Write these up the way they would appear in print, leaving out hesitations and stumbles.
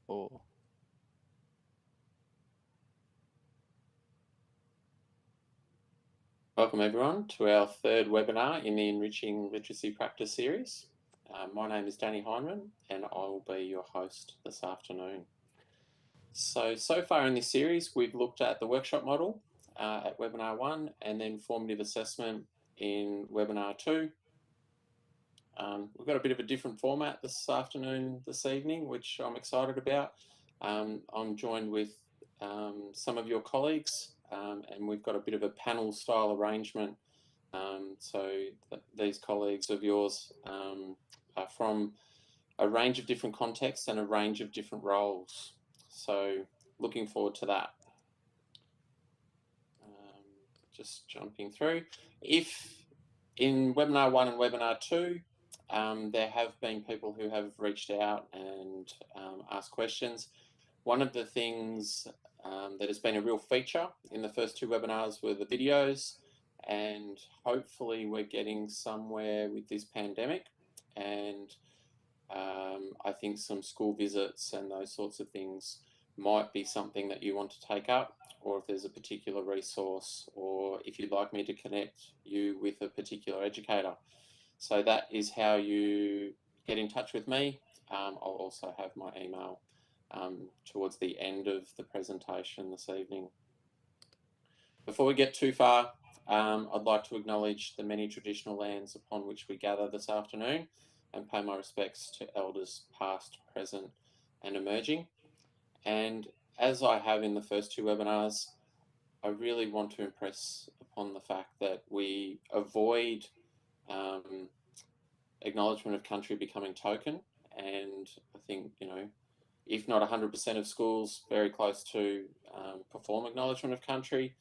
4. Welcome everyone to our third webinar in the Enriching Literacy Practice series. My name is Danny Heineman and I will be your host this afternoon. So far in this series we've looked at the workshop model at webinar 1 and then formative assessment in webinar 2. We've got a bit of a different format this evening, which I'm excited about. I'm joined with some of your colleagues and we've got a bit of a panel style arrangement. These colleagues of yours are from a range of different contexts and a range of different roles. So looking forward to that. Just jumping through. If in webinar 1 and webinar 2, there have been people who have reached out and asked questions. One of the things that has been a real feature in the first 2 webinars were the videos, and hopefully we're getting somewhere with this pandemic, and I think some school visits and those sorts of things might be something that you want to take up, or if there's a particular resource, or if you'd like me to connect you with a particular educator. So that is how you get in touch with me. I'll also have my email towards the end of the presentation this evening. Before we get too far, I'd like to acknowledge the many traditional lands upon which we gather this afternoon and pay my respects to elders past, present and emerging. And as I have in the first 2 webinars, I really want to impress upon the fact that we avoid acknowledgement of country becoming token. And I think, if not 100% of schools, very close to perform acknowledgement of country.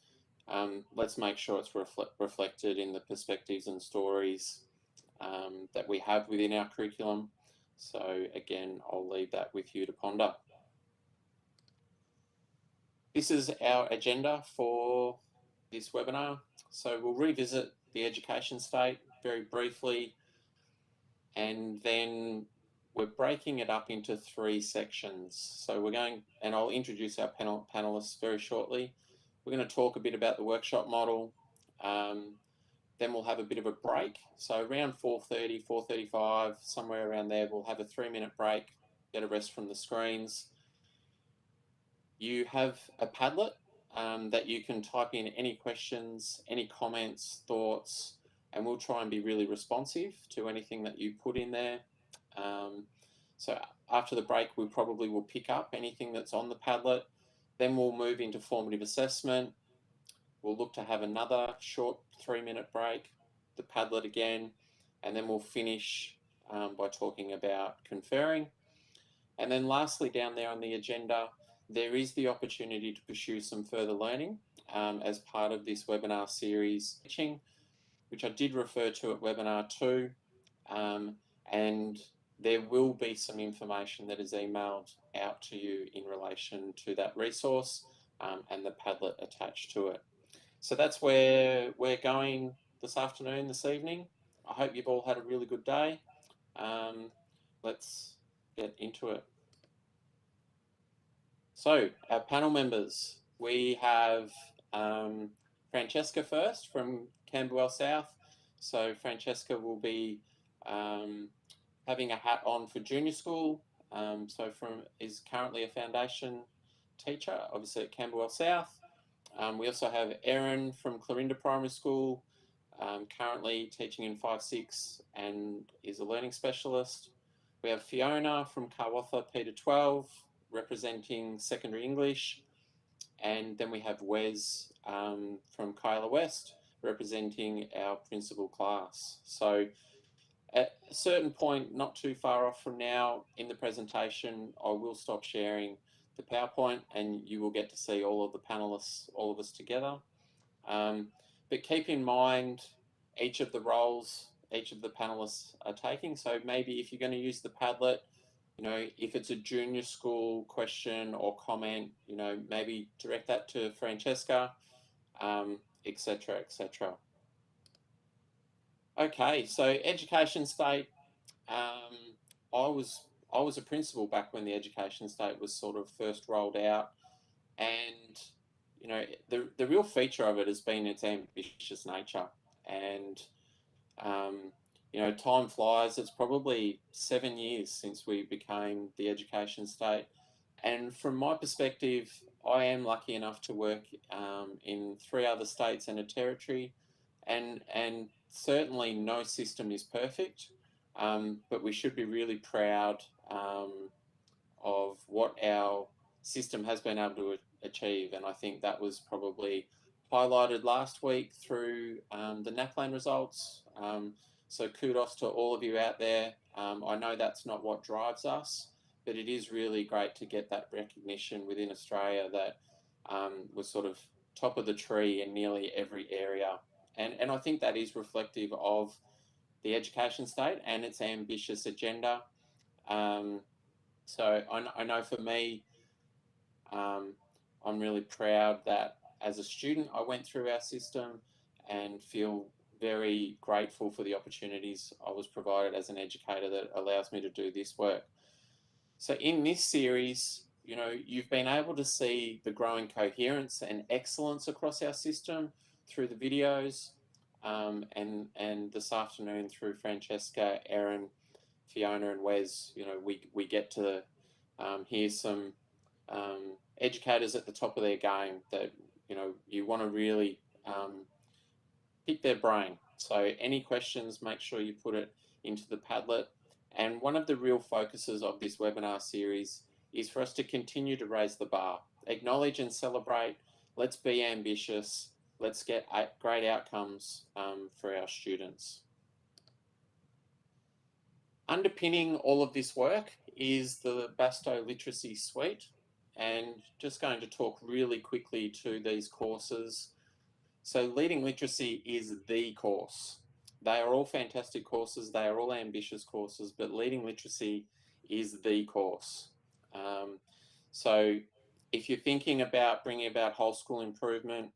Let's make sure it's reflected in the perspectives and stories that we have within our curriculum. So again, I'll leave that with you to ponder. This is our agenda for this webinar. So we'll revisit the education state very briefly, and then we're breaking it up into 3 sections. So we're going, and I'll introduce our panelists very shortly. We're going to talk a bit about the workshop model. Then we'll have a bit of a break. So around 4:30, 4:35, somewhere around there, we'll have a 3-minute break, get a rest from the screens. You have a Padlet that you can type in any questions, any comments, thoughts, and we'll try and be really responsive to anything that you put in there. So after the break, we probably will pick up anything that's on the Padlet. Then we'll move into formative assessment. We'll look to have another short 3-minute break, the Padlet again, and then we'll finish by talking about conferring. And then lastly, down there on the agenda, there is the opportunity to pursue some further learning as part of this webinar series, which I did refer to at webinar 2. And there will be some information that is emailed out to you in relation to that resource and the Padlet attached to it. So that's where we're going this afternoon, this evening. I hope you've all had a really good day. Let's get into it. So our panel members, we have Francesca first from Camberwell South. So Francesca will be having a hat on for junior school. Is currently a foundation teacher, obviously at Camberwell South. We also have Erin from Clarinda Primary School, currently teaching in 5-6 and is a learning specialist. We have Fiona from Carwatha Peter 12, representing secondary English. And then we have Wes from Kyla West, representing our principal class. So at a certain point, not too far off from now in the presentation, I will stop sharing the PowerPoint and you will get to see all of the panelists, all of us together. But keep in mind each of the roles each of the panelists are taking. So maybe if you're going to use the Padlet, if it's a junior school question or comment, maybe direct that to Francesca, etc., etc. Okay, so education state. I I was a principal back when the education state was sort of first rolled out, and you know, the real feature of it has been its ambitious nature. And you know, time flies. It's probably 7 years since we became the education state, and from my perspective, I am lucky enough to work in 3 other states and a territory, and certainly no system is perfect, but we should be really proud of what our system has been able to achieve. And I think that was probably highlighted last week through the NAPLAN results. So kudos to all of you out there. I know that's not what drives us, but it is really great to get that recognition within Australia that we're sort of top of the tree in nearly every area. And I think that is reflective of the education state and its ambitious agenda. So I know for me, I'm really proud that as a student I went through our system, and feel very grateful for the opportunities I was provided as an educator that allows me to do this work. So in this series, you know, you've been able to see the growing coherence and excellence across our system through the videos, and this afternoon through Francesca, Erin, Fiona and Wes. You know, we get to hear some educators at the top of their game that, you know, you want to really pick their brain. So any questions, make sure you put it into the Padlet. And one of the real focuses of this webinar series is for us to continue to raise the bar, acknowledge and celebrate. Let's be ambitious. Let's get great outcomes for our students. Underpinning all of this work is the Bastow Literacy Suite, and just going to talk really quickly to these courses. So Leading Literacy is the course. They are all fantastic courses, they are all ambitious courses, but Leading Literacy is the course. So if you're thinking about bringing about whole school improvement,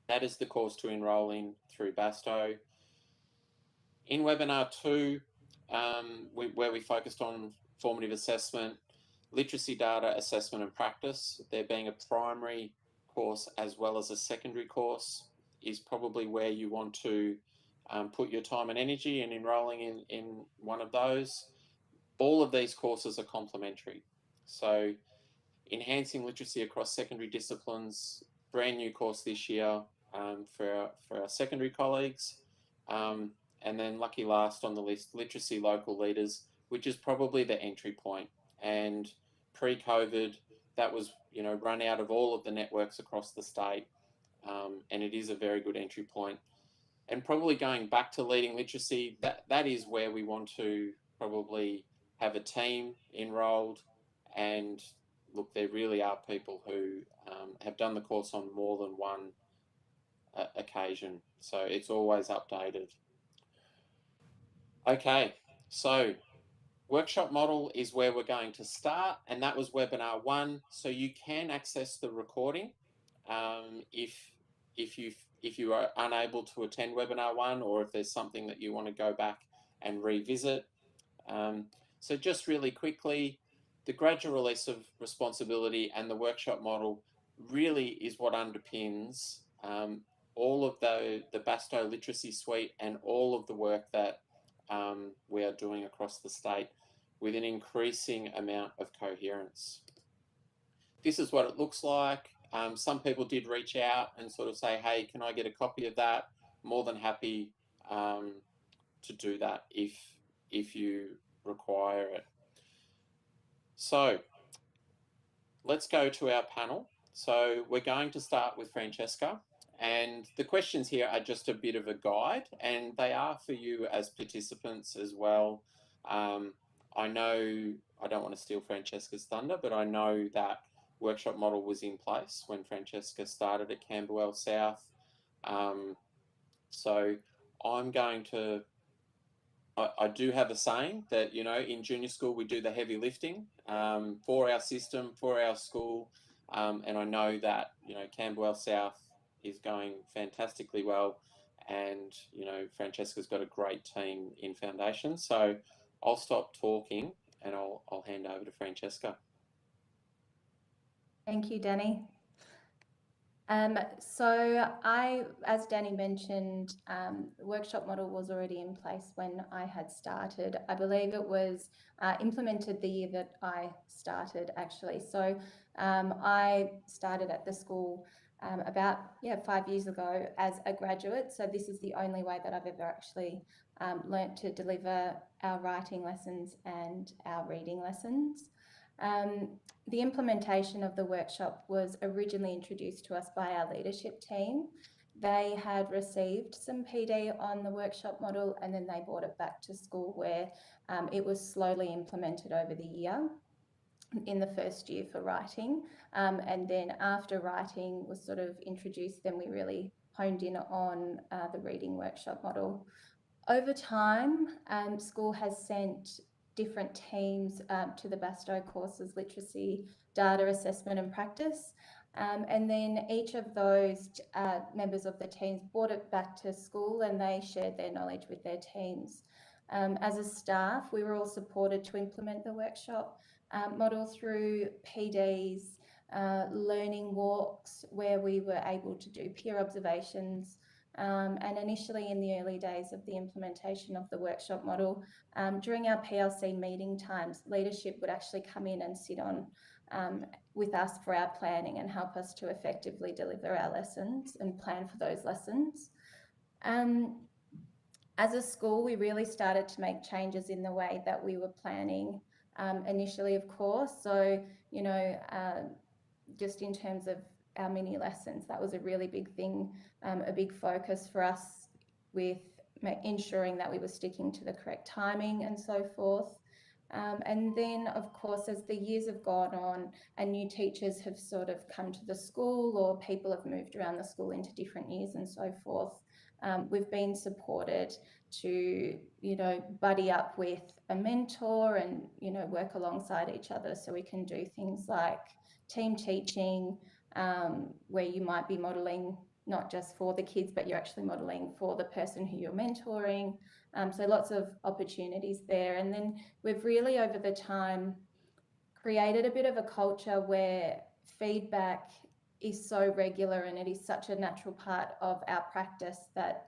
that is the course to enrol in through Bastow. In webinar 2, where we focused on formative assessment, literacy data assessment and practice, there being a primary course as well as a secondary course, is probably where you want to put your time and energy in enrolling in one of those. All of these courses are complementary. So enhancing literacy across secondary disciplines, brand new course this year for our secondary colleagues. And then lucky last on the list, literacy local leaders, which is probably the entry point. And pre-COVID, that was, you know, run out of all of the networks across the state, and it is a very good entry point. And probably going back to leading literacy, that is where we want to probably have a team enrolled. And look, there really are people who have done the course on more than one occasion, so it's always updated. Okay, so workshop model is where we're going to start, and that was webinar 1. So you can access the recording if you are unable to attend webinar 1, or if there's something that you want to go back and revisit. So just really quickly, the gradual release of responsibility and the workshop model really is what underpins all of the Bastow Literacy Suite and all of the work that we are doing across the state with an increasing amount of coherence. This is what it looks like. Some people did reach out and sort of say, hey, can I get a copy of that? More than happy to do that if you require it. So let's go to our panel. So we're going to start with Francesca, and the questions here are just a bit of a guide, and they are for you as participants as well. I know I don't want to steal Francesca's thunder, but I know that workshop model was in place when Francesca started at Camberwell South. So I'm going to, I do have a saying that, you know, in junior school we do the heavy lifting for our system, for our school, and I know that, you know, Camberwell South is going fantastically well, and, you know, Francesca's got a great team in foundation. So I'll stop talking and I'll hand over to Francesca. Thank you, Danny. As Danny mentioned, the workshop model was already in place when I had started. I believe it was implemented the year that I started, actually. So I started at the school about 5 years ago as a graduate. So this is the only way that I've ever actually learnt to deliver our writing lessons and our reading lessons. The implementation of the workshop was originally introduced to us by our leadership team. They had received some PD on the workshop model, and then they brought it back to school where it was slowly implemented over the year in the first year for writing. And then after writing was sort of introduced, then we really honed in on the reading workshop model. Over time, school has sent different teams to the Bastow courses, literacy, data assessment and practice. And then each of those members of the teams brought it back to school and they shared their knowledge with their teams. As a staff, we were all supported to implement the workshop model through PDs, learning walks where we were able to do peer observations. And initially in the early days of the implementation of the workshop model, during our PLC meeting times, leadership would actually come in and sit on with us for our planning and help us to effectively deliver our lessons and plan for those lessons. As a school, we really started to make changes in the way that we were planning initially, of course. So, just in terms of our mini lessons, that was a really big thing, a big focus for us with ensuring that we were sticking to the correct timing and so forth. And then, of course, as the years have gone on and new teachers have sort of come to the school or people have moved around the school into different years and so forth, we've been supported to, buddy up with a mentor and, work alongside each other so we can do things like team teaching, where you might be modelling not just for the kids, but you're actually modelling for the person who you're mentoring. So lots of opportunities there. And then we've really, over the time, created a bit of a culture where feedback is so regular and it is such a natural part of our practice that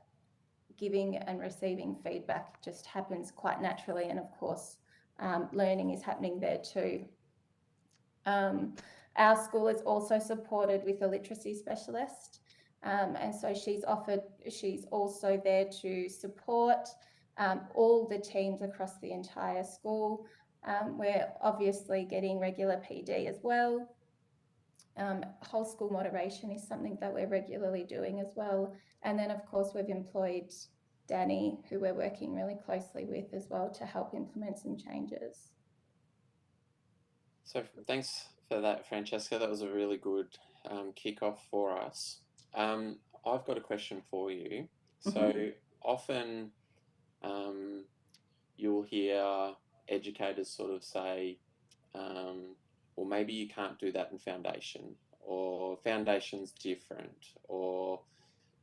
giving and receiving feedback just happens quite naturally. And of course, learning is happening there too. Our school is also supported with a literacy specialist. And so she's also there to support all the teams across the entire school. We're obviously getting regular PD as well. Whole school moderation is something that we're regularly doing as well. And then, of course, we've employed Danny, who we're working really closely with as well to help implement some changes. So thanks for that, Francesca. That was a really good kickoff for us. I've got a question for you. So often you'll hear educators sort of say, well, maybe you can't do that in foundation, or foundation's different, or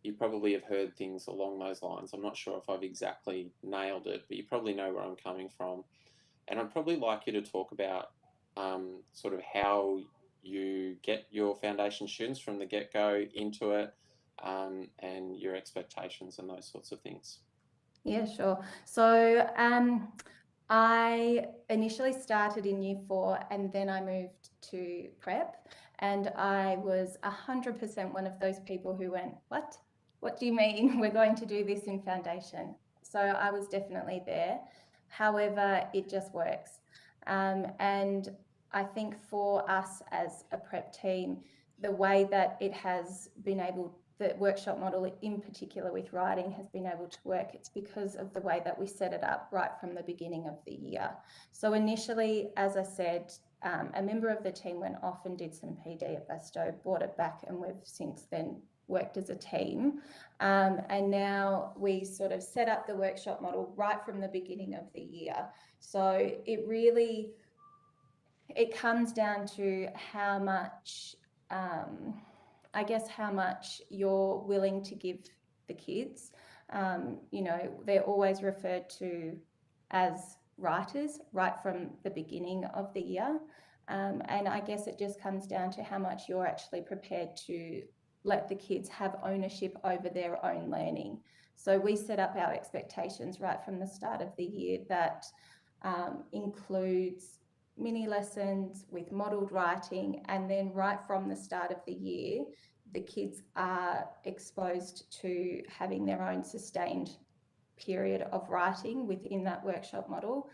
you probably have heard things along those lines. I'm not sure if I've exactly nailed it, but you probably know where I'm coming from. And I'd probably like you to talk about sort of how you get your foundation students from the get-go into it, and your expectations and those sorts of things. Yeah, sure. So I initially started in year 4 and then I moved to prep, and I was 100% one of those people who went, what? What do you mean we're going to do this in foundation? So I was definitely there. However, it just works. And I think for us as a prep team, the way that it has been able, the workshop model in particular with writing has been able to work, it's because of the way that we set it up right from the beginning of the year. So initially, as I said, a member of the team went off and did some PD at Bastow, brought it back, and we've since then worked as a team. And now we sort of set up the workshop model right from the beginning of the year. So it comes down to how much, I guess, how much you're willing to give the kids. They're always referred to as writers right from the beginning of the year. And I guess it just comes down to how much you're actually prepared to let the kids have ownership over their own learning. So we set up our expectations right from the start of the year that includes mini lessons with modelled writing, and then right from the start of the year, the kids are exposed to having their own sustained period of writing within that workshop model.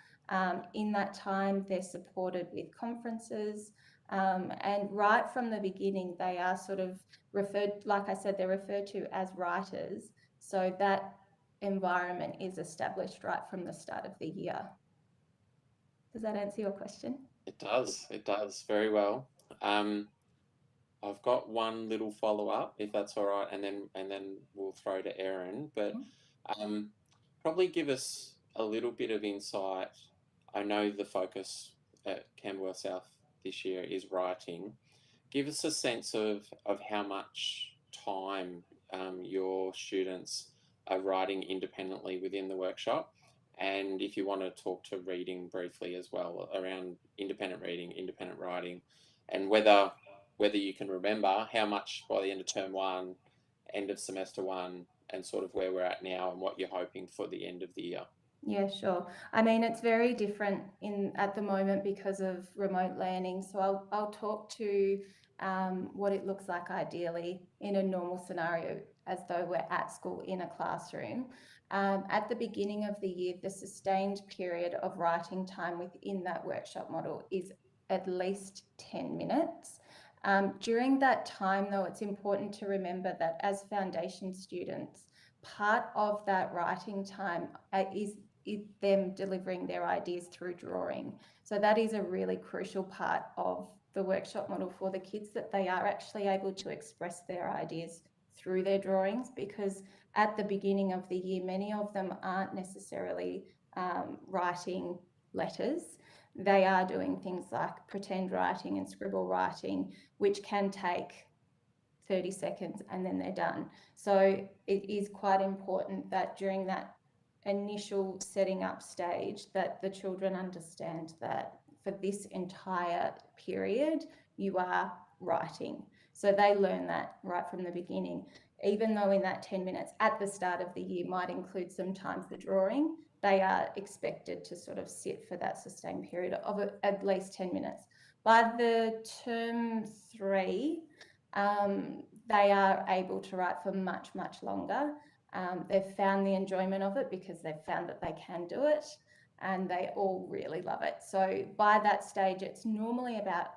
In that time, they're supported with conferences, and right from the beginning, they are sort of referred, like I said, they're referred to as writers. So that environment is established right from the start of the year. Does that answer your question? It does very well. I've got one little follow-up, if that's all right, and then we'll throw to Erin. But probably give us a little bit of insight. I know the focus at Camberwell South this year is writing. Give us a sense of how much time your students are writing independently within the workshop, and if you want to talk to reading briefly as well, around independent reading, independent writing, and whether you can remember how much by the end of term one, end of semester one, and sort of where we're at now and what you're hoping for the end of the year. Yeah, sure. I mean, it's very different at the moment because of remote learning. So I'll talk to what it looks like ideally in a normal scenario, as though we're at school in a classroom. At the beginning of the year, the sustained period of writing time within that workshop model is at least 10 minutes. During that time, though, it's important to remember that as foundation students, part of that writing time is them delivering their ideas through drawing. So that is a really crucial part of the workshop model for the kids, that they are actually able to express their ideas through their drawings, because at the beginning of the year, many of them aren't necessarily writing letters. They are doing things like pretend writing and scribble writing, which can take 30 seconds and then they're done. So it is quite important that during that initial setting up stage, that the children understand that for this entire period, you are writing. So they learn that right from the beginning, even though in that 10 minutes at the start of the year might include some time for drawing, they are expected to sort of sit for that sustained period of at least 10 minutes. By the term 3, they are able to write for much, much longer. They've found the enjoyment of it because they've found that they can do it, and they all really love it. So by that stage, it's normally about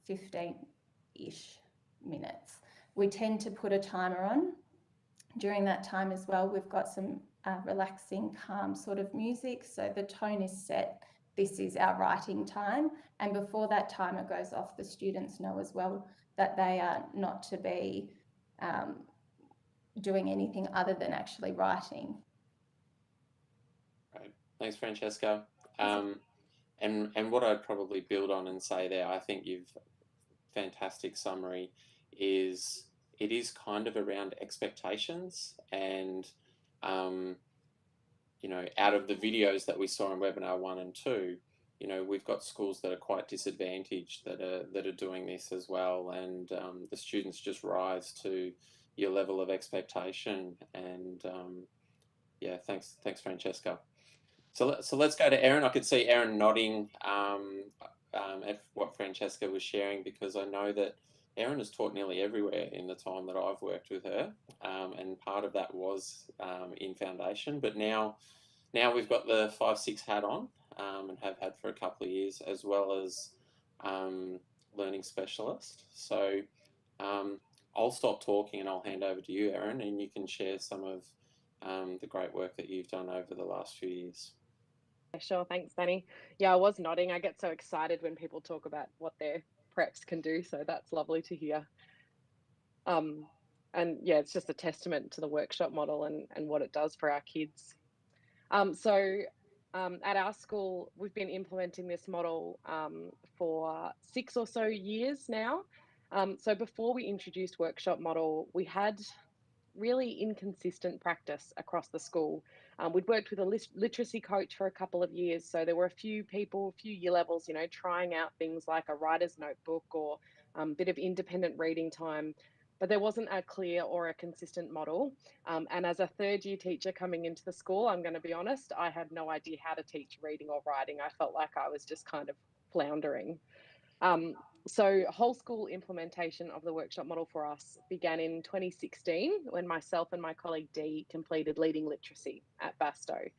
15-ish minutes. We tend to put a timer on during that time as well. We've got some relaxing, calm sort of music. So the tone is set. This is our writing time. And before that timer goes off, the students know as well that they are not to be doing anything other than actually writing. Right. Thanks, Francesca. And what I'd probably build on and say there, I think you've fantastic summary, is it is kind of around expectations. And you know, out of the videos that we saw in webinar 1 and 2, you know, we've got schools that are quite disadvantaged that are doing this as well, and the students just rise to your level of expectation. And yeah, thanks Francesca. So let's go to Erin. I could see Erin nodding at what Francesca was sharing, because I know that Erin has taught nearly everywhere in the time that I've worked with her, and part of that was in foundation. But now we've got the 5-6 hat on, and have had for a couple of years, as well as learning specialist. So I'll stop talking and I'll hand over to you, Erin, and you can share some of the great work that you've done over the last few years. Sure, thanks, Danny. Yeah, I was nodding. I get so excited when people talk about what their preps can do, so that's lovely to hear. And yeah, it's just a testament to the workshop model and what it does for our kids. At our school, we've been implementing this model for 6 or so years now. So before we introduced workshop model, we had really inconsistent practice across the school. We'd worked with a literacy coach for a couple of years, so there were a few people, a few year levels, you know, trying out things like a writer's notebook or a bit of independent reading time, but there wasn't a clear or a consistent model. And as a third year teacher coming into the school, I'm going to be honest, I had no idea how to teach reading or writing. I felt like I was just kind of floundering. So whole school implementation of the workshop model for us began in 2016 when myself and my colleague Dee completed Leading Literacy at Basto.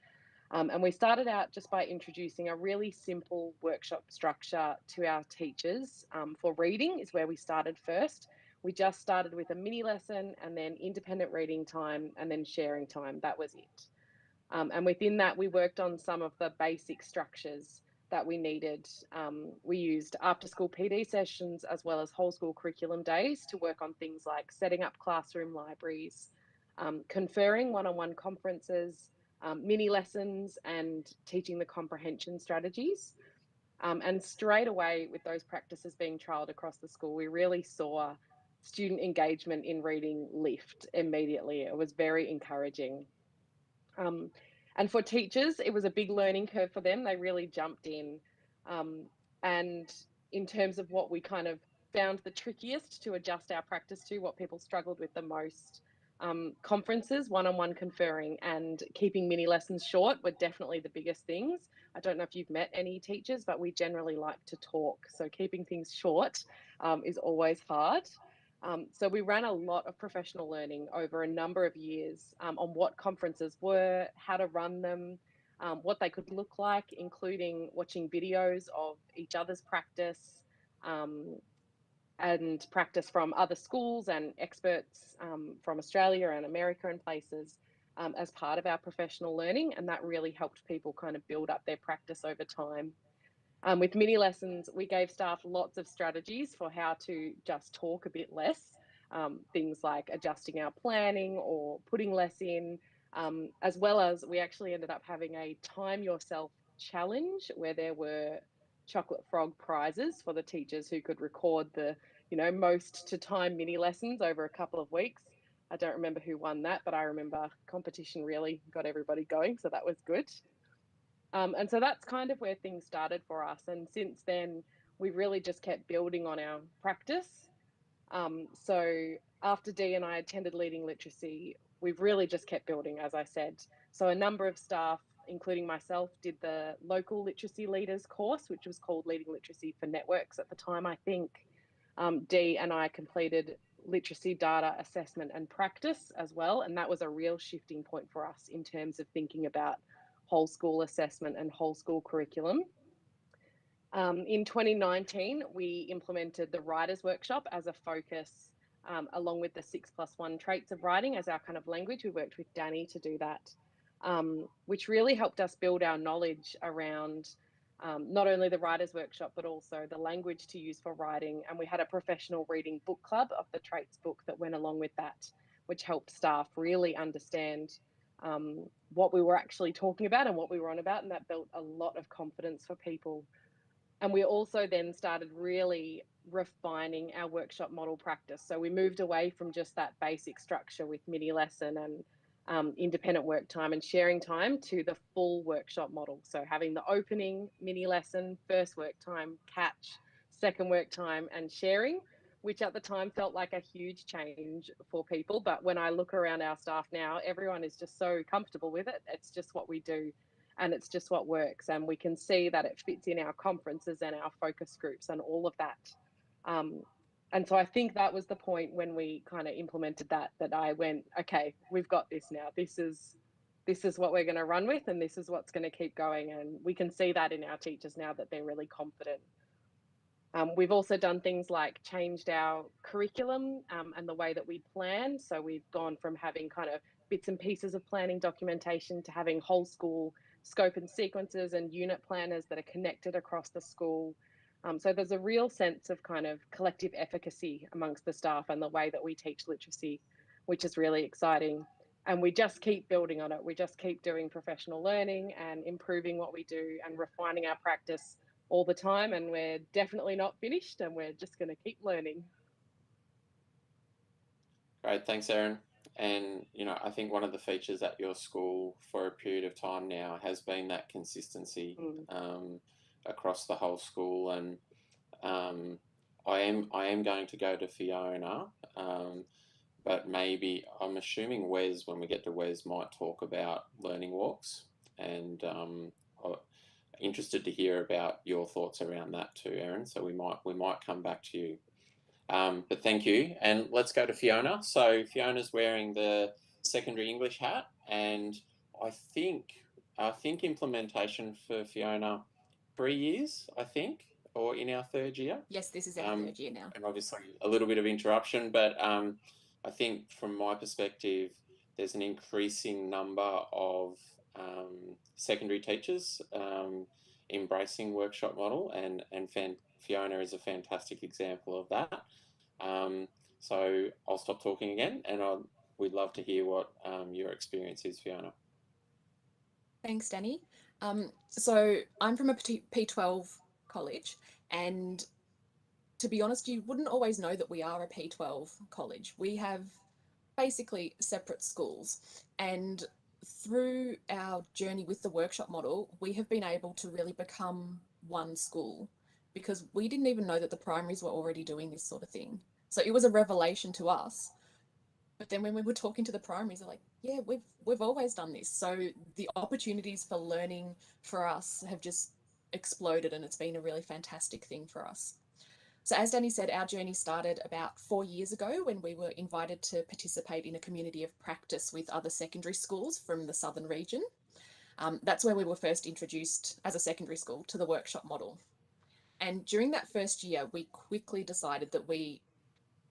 And we started out just by introducing a really simple workshop structure to our teachers. For reading is where we started first. We just started with a mini lesson and then independent reading time and then sharing time. That was it. And within that, we worked on some of the basic structures that we needed. We used after school PD sessions as well as whole school curriculum days to work on things like setting up classroom libraries, conferring one-on-one conferences, mini lessons, and teaching the comprehension strategies. And straight away, with those practices being trialled across the school, we really saw student engagement in reading lift immediately. It was very encouraging. And for teachers, it was a big learning curve for them. They really jumped in. And in terms of what we kind of found the trickiest to adjust our practice to, what people struggled with the most, conferences, one-on-one conferring, and keeping mini lessons short were definitely the biggest things. I don't know if you've met any teachers, but we generally like to talk. So keeping things short is always hard. So we ran a lot of professional learning over a number of years on what conferences were, how to run them, what they could look like, including watching videos of each other's practice and practice from other schools and experts from Australia and America and places as part of our professional learning. And that really helped people kind of build up their practice over time. With mini lessons, we gave staff lots of strategies for how to just talk a bit less, things like adjusting our planning or putting less in, as well as we actually ended up having a time yourself challenge where there were chocolate frog prizes for the teachers who could record the, you know, most to time mini lessons over a couple of weeks. I don't remember who won that, but I remember competition really got everybody going, so that was good. And so that's kind of where things started for us. And since then, we really just kept building on our practice. So after Dee and I attended Leading Literacy, we've really just kept building, as I said. So a number of staff, including myself, did the local literacy leaders course, which was called Leading Literacy for Networks at the time, I think. Dee and I completed literacy data assessment and practice as well. And that was a real shifting point for us in terms of thinking about whole school assessment and whole school curriculum. In 2019, we implemented the writers workshop as a focus, along with the 6+1 traits of writing as our kind of language. We worked with Danny to do that, which really helped us build our knowledge around not only the writers workshop, but also the language to use for writing. And we had a professional reading book club of the traits book that went along with that, which helped staff really understand what we were actually talking about and what we were on about. And that built a lot of confidence for people. And we also then started really refining our workshop model practice. So we moved away from just that basic structure with mini lesson and independent work time and sharing time to the full workshop model. So having the opening, mini lesson, first work time, catch, second work time, and sharing, which at the time felt like a huge change for people. But when I look around our staff now, everyone is just so comfortable with it. It's just what we do. And it's just what works. And we can see that it fits in our conferences and our focus groups and all of that. And so I think that was the point when we kind of implemented that I went, okay, we've got this now. This is what we're going to run with, and this is what's going to keep going. And we can see that in our teachers now that they're really confident. We've also done things like changed our curriculum and the way that we plan. So we've gone from having kind of bits and pieces of planning documentation to having whole school scope and sequences and unit planners that are connected across the school. So there's a real sense of kind of collective efficacy amongst the staff and the way that we teach literacy, which is really exciting. And we just keep building on it. We just keep doing professional learning and improving what we do and refining our practice all the time. And we're definitely not finished, and we're just going to keep learning. Great, thanks, Erin. And, you know, I think one of the features at your school for a period of time now has been that consistency across the whole school. And I am going to go to Fiona, but maybe I'm assuming Wes, when we get to Wes, might talk about learning walks, and I'm interested to hear about your thoughts around that too, Erin. So we might come back to you. But thank you, and let's go to Fiona. So Fiona's wearing the secondary English hat, and I think implementation for Fiona 3 years, I think, or in our third year. Yes, this is our third year now. And obviously a little bit of interruption, but I think from my perspective, there's an increasing number of secondary teachers embracing workshop model, and Fiona is a fantastic example of that. So I'll stop talking again, and we'd love to hear what your experience is, Fiona. Thanks, Danny. So I'm from a P12 college, and to be honest, you wouldn't always know that we are a P12 college. We have basically separate schools, and through our journey with the workshop model, we have been able to really become one school, because we didn't even know that the primaries were already doing this sort of thing. So it was a revelation to us. But then when we were talking to the primaries, they're like, yeah, we've always done this. So the opportunities for learning for us have just exploded, and it's been a really fantastic thing for us. So as Danny said, our journey started about 4 years ago when we were invited to participate in a community of practice with other secondary schools from the southern region. That's where we were first introduced as a secondary school to the workshop model. And during that first year, we quickly decided that we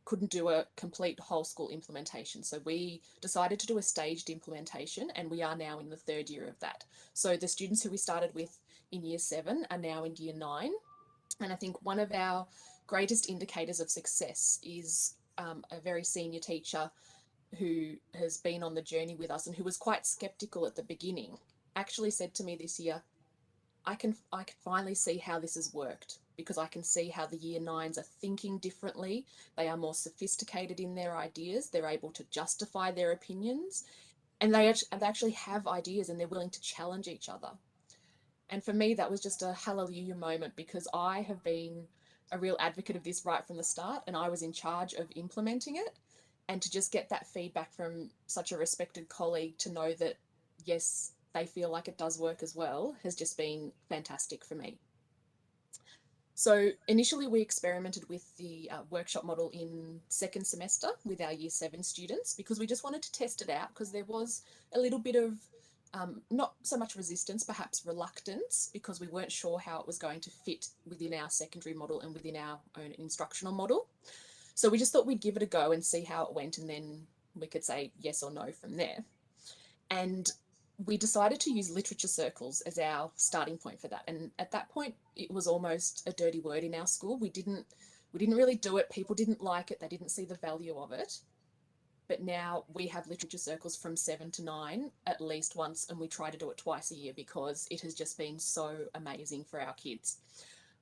couldn't do a complete whole school implementation. So we decided to do a staged implementation, and we are now in the third year of that. So the students who we started with in year 7 are now in year 9. And I think one of our greatest indicators of success is a very senior teacher who has been on the journey with us and who was quite skeptical at the beginning, actually said to me this year, I can finally see how this has worked, because I can see how the year 9s are thinking differently. They are more sophisticated in their ideas. They're able to justify their opinions, and they actually have ideas, and they're willing to challenge each other. And for me, that was just a hallelujah moment, because I have been a real advocate of this right from the start, and I was in charge of implementing it. And to just get that feedback from such a respected colleague, to know that, yes, they feel like it does work as well, has just been fantastic for me. So initially we experimented with the workshop model in second semester with our year 7 students, because we just wanted to test it out, because there was a little bit of not so much resistance, perhaps reluctance, because we weren't sure how it was going to fit within our secondary model and within our own instructional model. So we just thought we'd give it a go and see how it went, and then we could say yes or no from there. And we decided to use literature circles as our starting point for that. And at that point, it was almost a dirty word in our school. We didn't really do it. People didn't like it. They didn't see the value of it. But now we have literature circles from 7 to 9 at least once, and we try to do it twice a year, because it has just been so amazing for our kids.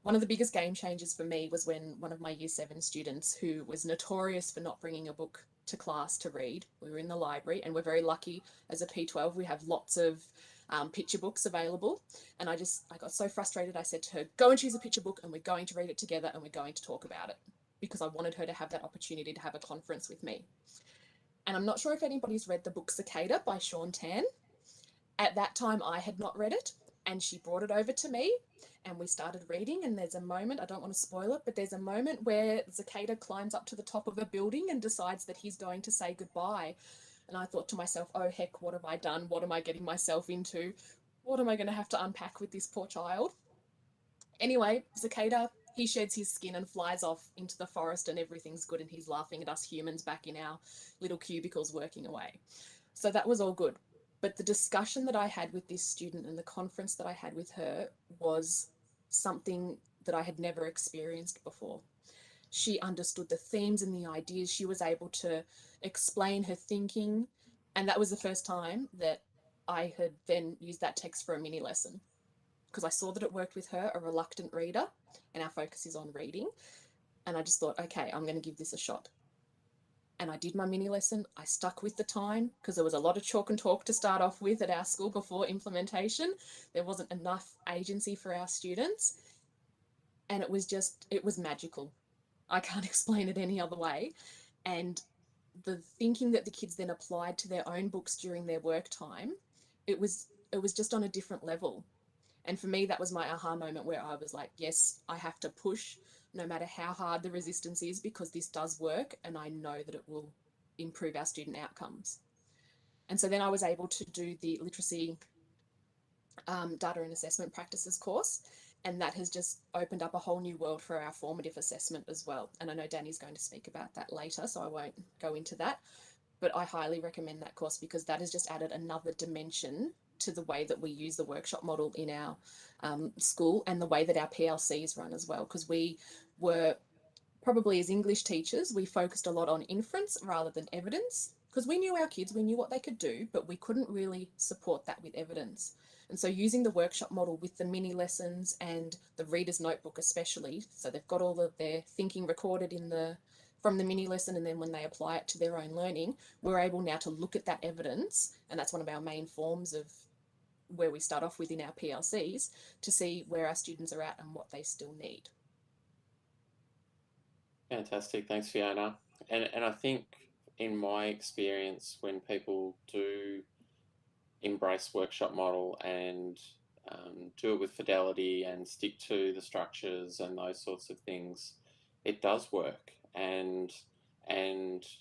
One of the biggest game changers for me was when one of my year 7 students, who was notorious for not bringing a book to class to read, we were in the library, and we're very lucky as a P12, we have lots of picture books available. And I got so frustrated, I said to her, go and choose a picture book, and we're going to read it together, and we're going to talk about it, because I wanted her to have that opportunity to have a conference with me. And I'm not sure if anybody's read the book Cicada by Sean Tan. At that time, I had not read it, and she brought it over to me, and we started reading. And there's a moment, I don't want to spoil it, but there's a moment where Cicada climbs up to the top of a building and decides that he's going to say goodbye. And I thought to myself, oh heck, what have I done? What am I getting myself into? What am I going to have to unpack with this poor child? Anyway, Cicada, he sheds his skin and flies off into the forest, and everything's good, and he's laughing at us humans back in our little cubicles working away. So that was all good. But the discussion that I had with this student and the conference that I had with her was something that I had never experienced before. She understood the themes and the ideas. She was able to explain her thinking. And that was the first time that I had then used that text for a mini lesson, because I saw that it worked with her, a reluctant reader, and our focus is on reading. And I just thought, okay, I'm going to give this a shot. and I did my mini lesson. I stuck with the time because there was a lot of chalk and talk to start off with at our school before implementation. There wasn't enough agency for our students, and it was magical. I can't explain it any other way. And the thinking that the kids then applied to their own books during their work time, it was just on a different level. And for me, that was my aha moment where I was like, yes, I have to push no matter how hard the resistance is, because this does work and I know that it will improve our student outcomes. And so then I was able to do the literacy data and assessment practices course. And that has just opened up a whole new world for our formative assessment as well. And I know Danny's going to speak about that later, so I won't go into that. But I highly recommend that course because that has just added another dimension to the way that we use the workshop model in our school and the way that our PLCs run as well. Because we were probably, as English teachers, we focused a lot on inference rather than evidence, because we knew our kids, we knew what they could do, but we couldn't really support that with evidence. And so using the workshop model with the mini lessons and the reader's notebook especially, so they've got all of their thinking recorded from the mini lesson, and then when they apply it to their own learning, we're able now to look at that evidence, and that's one of our main forms of where we start off with in our PLCs, to see where our students are at and what they still need. Fantastic, thanks Fiona. And I think in my experience, when people do embrace workshop model and do it with fidelity and stick to the structures and those sorts of things, it does work. And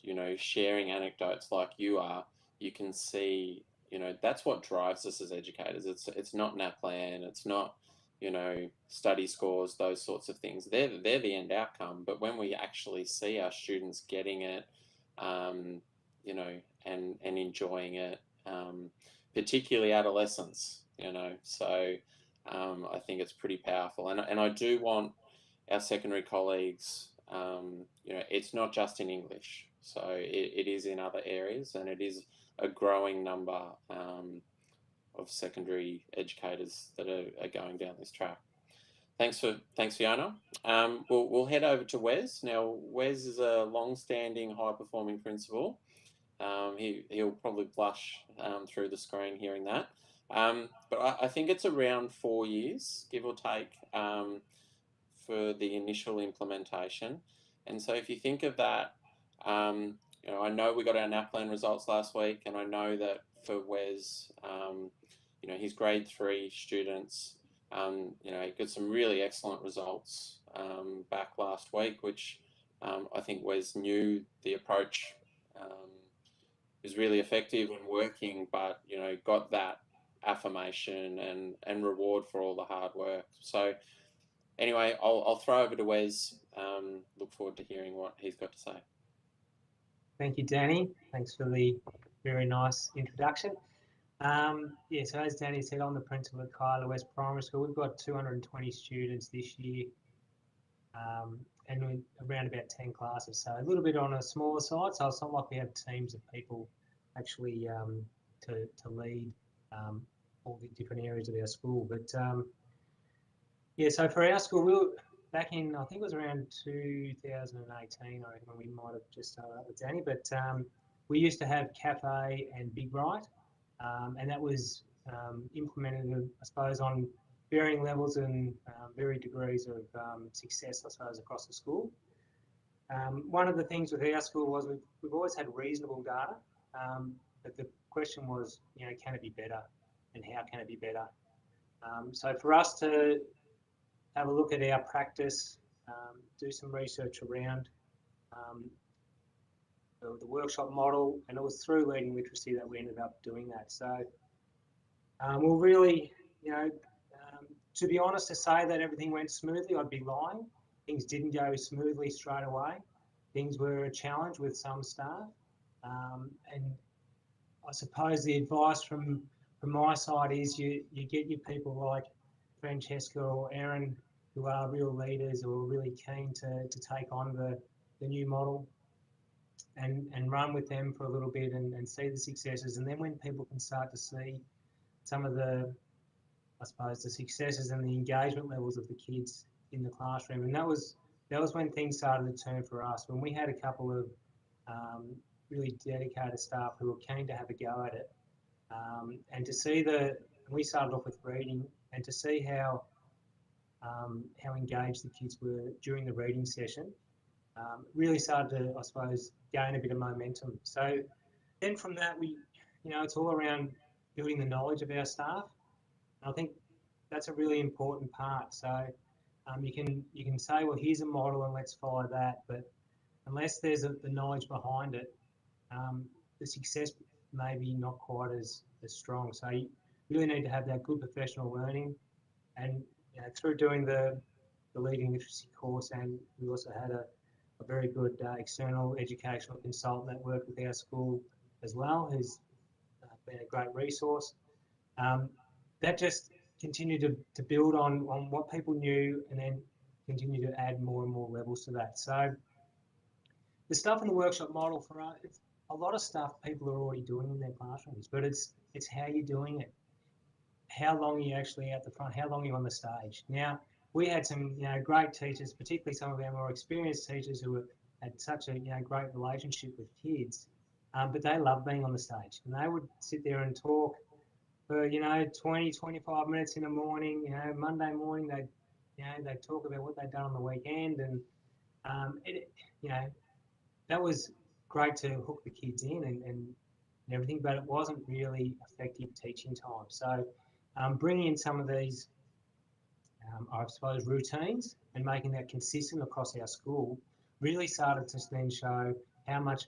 you know, sharing anecdotes like you are, you can see, you know, that's what drives us as educators. It's not NAPLAN, it's not, you know, study scores, those sorts of things. They're the end outcome. But when we actually see our students getting it, you know, and enjoying it, particularly adolescents, you know, so I think it's pretty powerful. And I do want our secondary colleagues, you know, it's not just in English, so it is in other areas, and it is a growing number of secondary educators that are going down this track. Thanks, Fiona. We'll head over to Wes. Now, Wes is a long-standing high-performing principal. He'll probably blush through the screen hearing that. But I think it's around 4 years, give or take, for the initial implementation. And so if you think of that, you know, I know we got our NAPLAN results last week, and I know that for Wes, you know, his grade 3 students, you know, he got some really excellent results back last week, which I think Wes knew the approach is really effective and working, but, you know, got that affirmation and reward for all the hard work. So anyway, I'll throw over to Wes. Look forward to hearing what he's got to say. Thank you, Danny. Thanks for the very nice introduction. Yeah, so as Danny said, I'm the principal at Kyla West Primary School. We've got 220 students this year, and we're around about 10 classes, so a little bit on a smaller side. So it's not like we have teams of people actually to lead all the different areas of our school. But yeah, so for our school, we were back in, I think it was around 2018, I reckon, when we might have just started up with Danny, but we used to have Cafe and Big Write, and that was implemented, I suppose, on varying levels and varying degrees of success, I suppose, across the school. One of the things with our school was we've always had reasonable data, but the question was, you know, can it be better, and how can it be better? So for us to have a look at our practice, do some research around the workshop model, and it was through Leading Literacy that we ended up doing that. So we'll really, you know, to be honest, to say that everything went smoothly, I'd be lying. Things didn't go smoothly straight away. Things were a challenge with some staff, and I suppose the advice from my side is you get your people like Francesca or Erin, who are real leaders, who are really keen to take on the new model, and run with them for a little bit and see the successes. And then when people can start to see some of the, I suppose, the successes and the engagement levels of the kids in the classroom, and that was when things started to turn for us. When we had a couple of really dedicated staff who were keen to have a go at it. And to see we started off with reading, and to see how engaged the kids were during the reading session, really started to, I suppose, gain a bit of momentum. So then from that, it's all around building the knowledge of our staff. And I think that's a really important part. So you can say, well, here's a model and let's follow that, but unless there's the knowledge behind it, the success may be not quite as strong. So you really need to have that good professional learning, and through doing the Leading Literacy course, and we also had a very good external educational consultant that worked with our school as well, who's been a great resource. That just continued to build on what people knew, and then continue to add more and more levels to that. So the stuff in the workshop model for us, it's a lot of stuff people are already doing in their classrooms, but it's how you're doing it. How long are you actually out the front? How long are you on the stage? Now, we had some great teachers, particularly some of our more experienced teachers who had such a great relationship with kids, but they loved being on the stage, and they would sit there and talk for 20, 25 minutes in the morning. Monday morning they'd talk about what they'd done on the weekend, and that was great to hook the kids in and everything, but it wasn't really effective teaching time. So bringing in some of these, I suppose, routines and making that consistent across our school really started to then show how much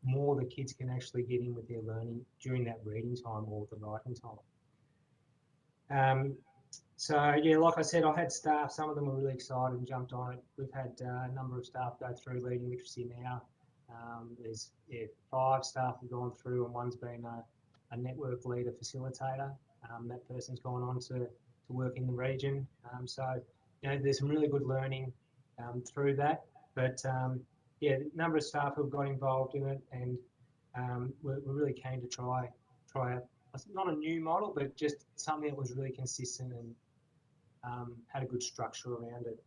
more the kids can actually get in with their learning during that reading time or the writing time. So yeah, like I said, I had staff, some of them were really excited and jumped on it. We've had a number of staff go through Leading Literacy now. There's 5 staff have gone through, and one's been a network leader facilitator. That person's gone on to work in the region. So there's some really good learning through that. But yeah, a number of staff who have got involved in it, and we're really keen to try out not a new model, but just something that was really consistent and had a good structure around it.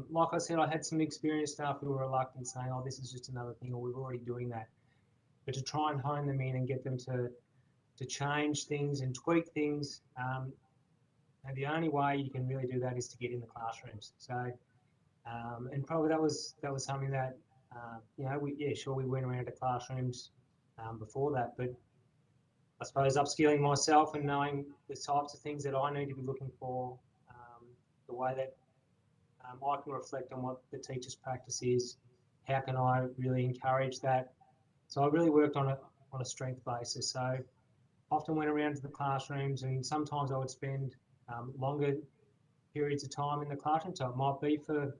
Like I said, I had some experienced staff who were reluctant, saying, oh, this is just another thing, or we're already doing that. But to try and hone them in and get them to change things and tweak things, and the only way you can really do that is to get in the classrooms. So, and probably that was something that, we went around to classrooms before that, but I suppose upskilling myself and knowing the types of things that I need to be looking for, the way that I can reflect on what the teacher's practice is, how can I really encourage that. So I really worked on a strength basis. So often went around to the classrooms, and sometimes I would spend longer periods of time in the classroom. So it might be for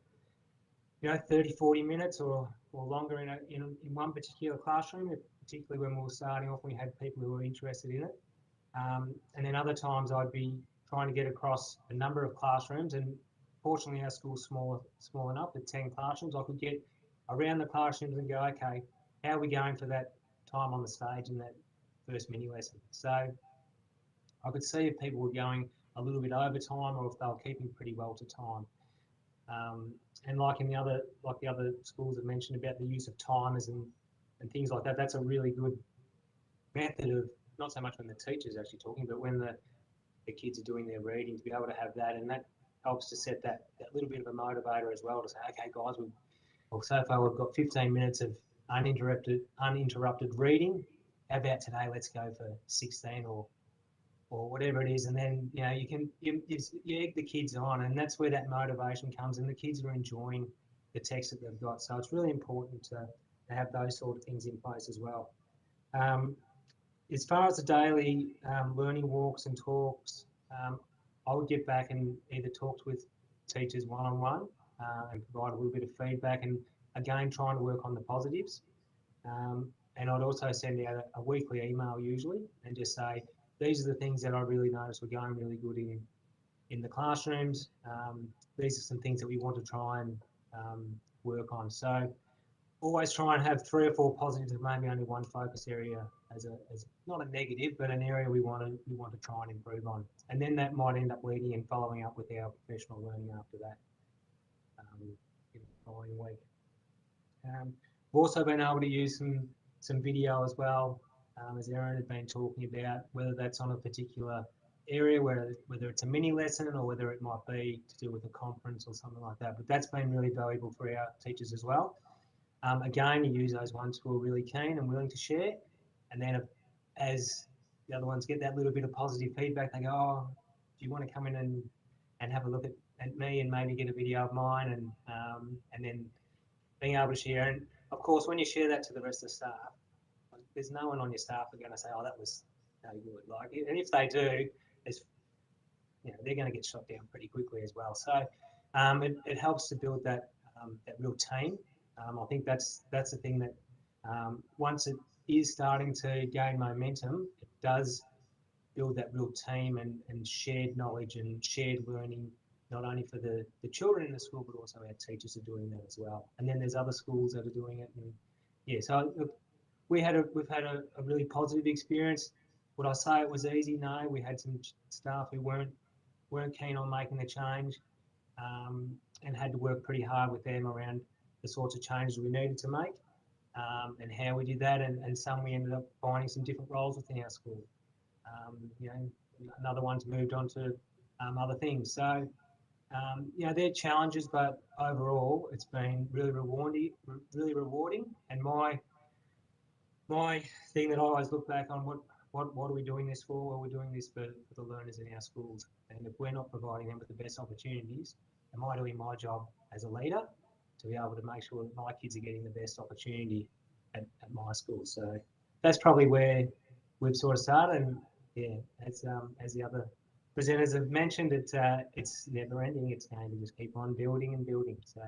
30, 40 minutes or longer in one particular classroom, particularly when we were starting off, we had people who were interested in it. And then other times I'd be trying to get across a number of classrooms, and fortunately our school's small enough, with 10 classrooms, I could get around the classrooms and go, okay, how are we going for that time on the stage in that first mini lesson? So I could see if people were going a little bit over time, or if they were keeping pretty well to time. And like the other schools have mentioned about the use of timers and things like that, that's a really good method of, not so much when the teacher's actually talking, but when the kids are doing their reading, to be able to have that, and that helps to set that little bit of a motivator as well, to say, okay guys, so far we've got 15 minutes of uninterrupted reading. How about today? Let's go for 16 or whatever it is, and then you egg the kids on, and that's where that motivation comes, and the kids are enjoying the text that they've got. So it's really important to have those sort of things in place as well. As far as the daily learning walks and talks, I would get back and either talk with teachers one-on-one and provide a little bit of feedback, and again trying to work on the positives. And I'd also send out a weekly email usually, and just say, these are the things that I really noticed were going really good in the classrooms. These are some things that we want to try and work on. So always try and have 3 or 4 positives, and maybe only one focus area as not a negative, but an area we want to try and improve on. And then that might end up leading and following up with our professional learning after that in the following week. We've also been able to use some video as well, as Erin had been talking about, whether that's on a particular area, whether it's a mini lesson or whether it might be to do with a conference or something like that. But that's been really valuable for our teachers as well. Again, you use those ones who are really keen and willing to share, and then as the other ones get that little bit of positive feedback, they go, oh, do you want to come in and have a look at me and maybe get a video of mine, and then being able to share. And of course, when you share that to the rest of the staff, there's no one on your staff who's going to say, oh, that was no good. Like, and if they do, they're going to get shot down pretty quickly as well. So it helps to build that real team. I think that's the thing that once it is starting to gain momentum, it does build that real team and shared knowledge and shared learning, not only for the children in the school, but also our teachers are doing that as well. And then there's other schools that are doing it. And yeah, so look, we've had a really positive experience. Would I say it was easy? No, we had some staff who weren't keen on making the change, and had to work pretty hard with them around the sorts of changes we needed to make, and how we did that. And some we ended up finding some different roles within our school. Another one's moved on to other things. So, they're challenges, but overall, it's been really rewarding. And my thing that I always look back on, what are we doing this for? Well, we're doing this for the learners in our schools. And if we're not providing them with the best opportunities, am I doing my job as a leader to be able to make sure that my kids are getting the best opportunity at my school? So that's probably where we've sort of started. And yeah, as the other presenters have mentioned, it's never ending. It's going to just keep on building and building. So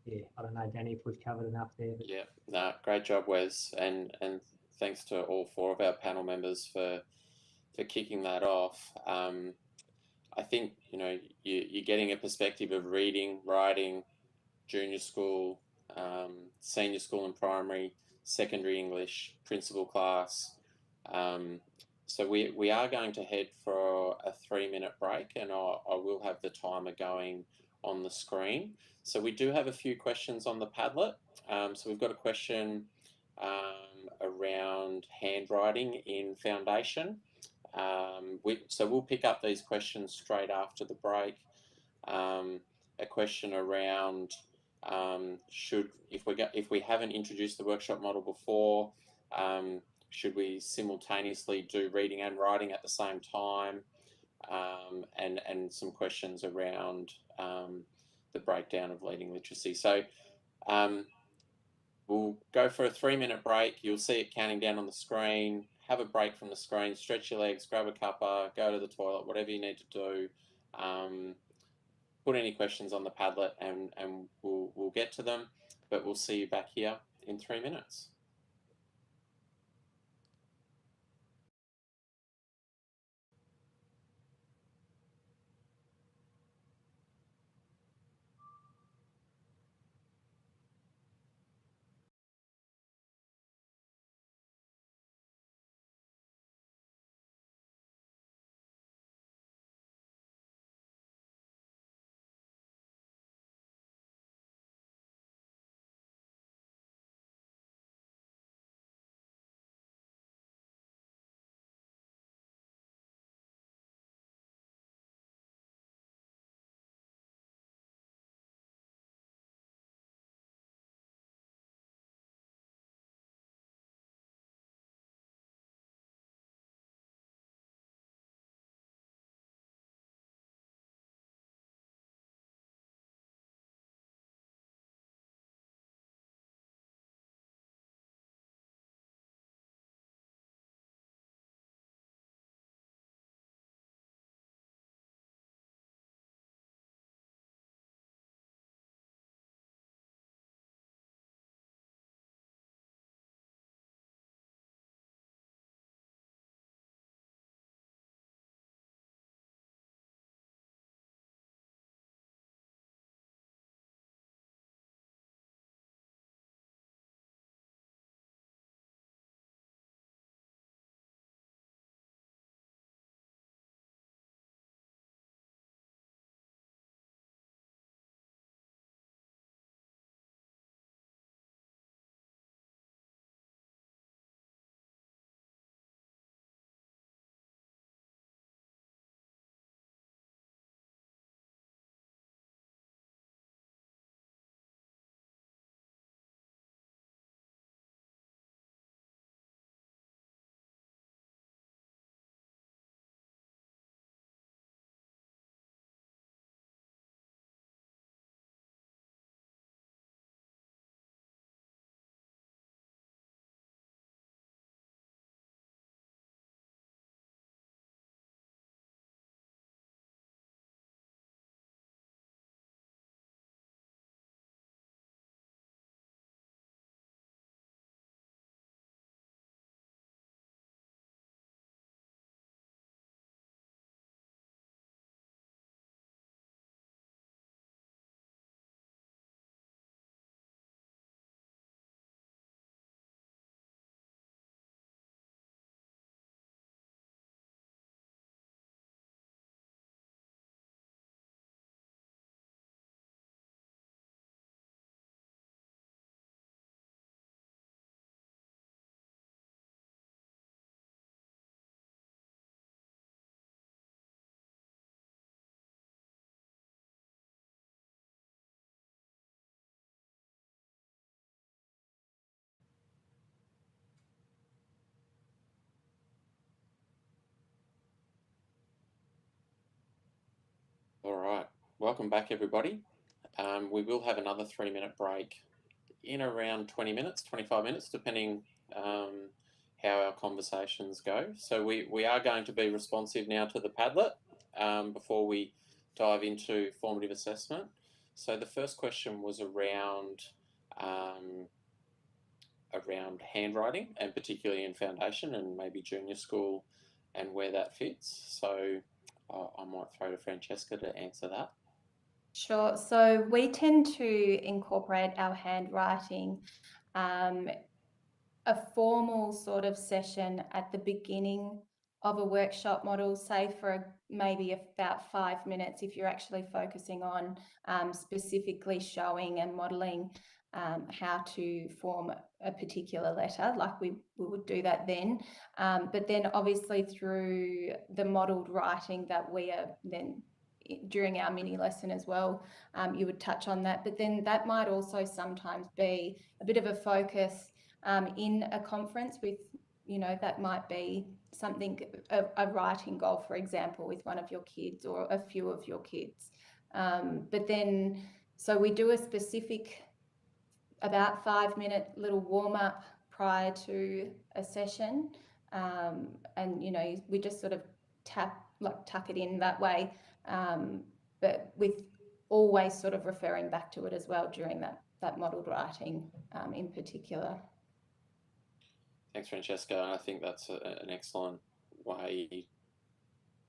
yeah, I don't know, Danny, if we've covered enough there. But... Yeah, no, great job, Wes, and thanks to all four of our panel members for kicking that off. I think you're getting a perspective of reading, writing, junior school, senior school and primary, secondary English, principal class. So we are going to head for a 3-minute break, and I will have the timer going on the screen. So we do have a few questions on the Padlet. So we've got a question around handwriting in foundation. So we'll pick up these questions straight after the break. A question around if we haven't introduced the workshop model before, should we simultaneously do reading and writing at the same time? And some questions around the breakdown of leading literacy. So we'll go for a 3-minute break. You'll see it counting down on the screen. Have a break from the screen, stretch your legs, grab a cuppa, go to the toilet, whatever you need to do. Put any questions on the Padlet and we'll get to them, but we'll see you back here in 3 minutes. All right, welcome back everybody. We will have another 3-minute break in around 20 minutes, 25 minutes, depending how our conversations go. So we are going to be responsive now to the Padlet before we dive into formative assessment. So the first question was around handwriting, and particularly in foundation and maybe junior school, and where that fits. So I might throw to Francesca to answer that. Sure. So we tend to incorporate our handwriting, a formal sort of session at the beginning of a workshop model, say for maybe about 5 minutes, if you're actually focusing on specifically showing and modelling how to form a particular letter, like we would do that then. But then obviously through the modelled writing that we are then during our mini lesson as well, you would touch on that. But then that might also sometimes be a bit of a focus in a conference with, you know, that might be something, a writing goal, for example, with one of your kids or a few of your kids. But then, so we do a specific about 5-minute little warm-up prior to a session. And, you know, we just sort of tuck it in that way, but with always sort of referring back to it as well during that modelled writing in particular. Thanks, Francesca. I think that's an excellent way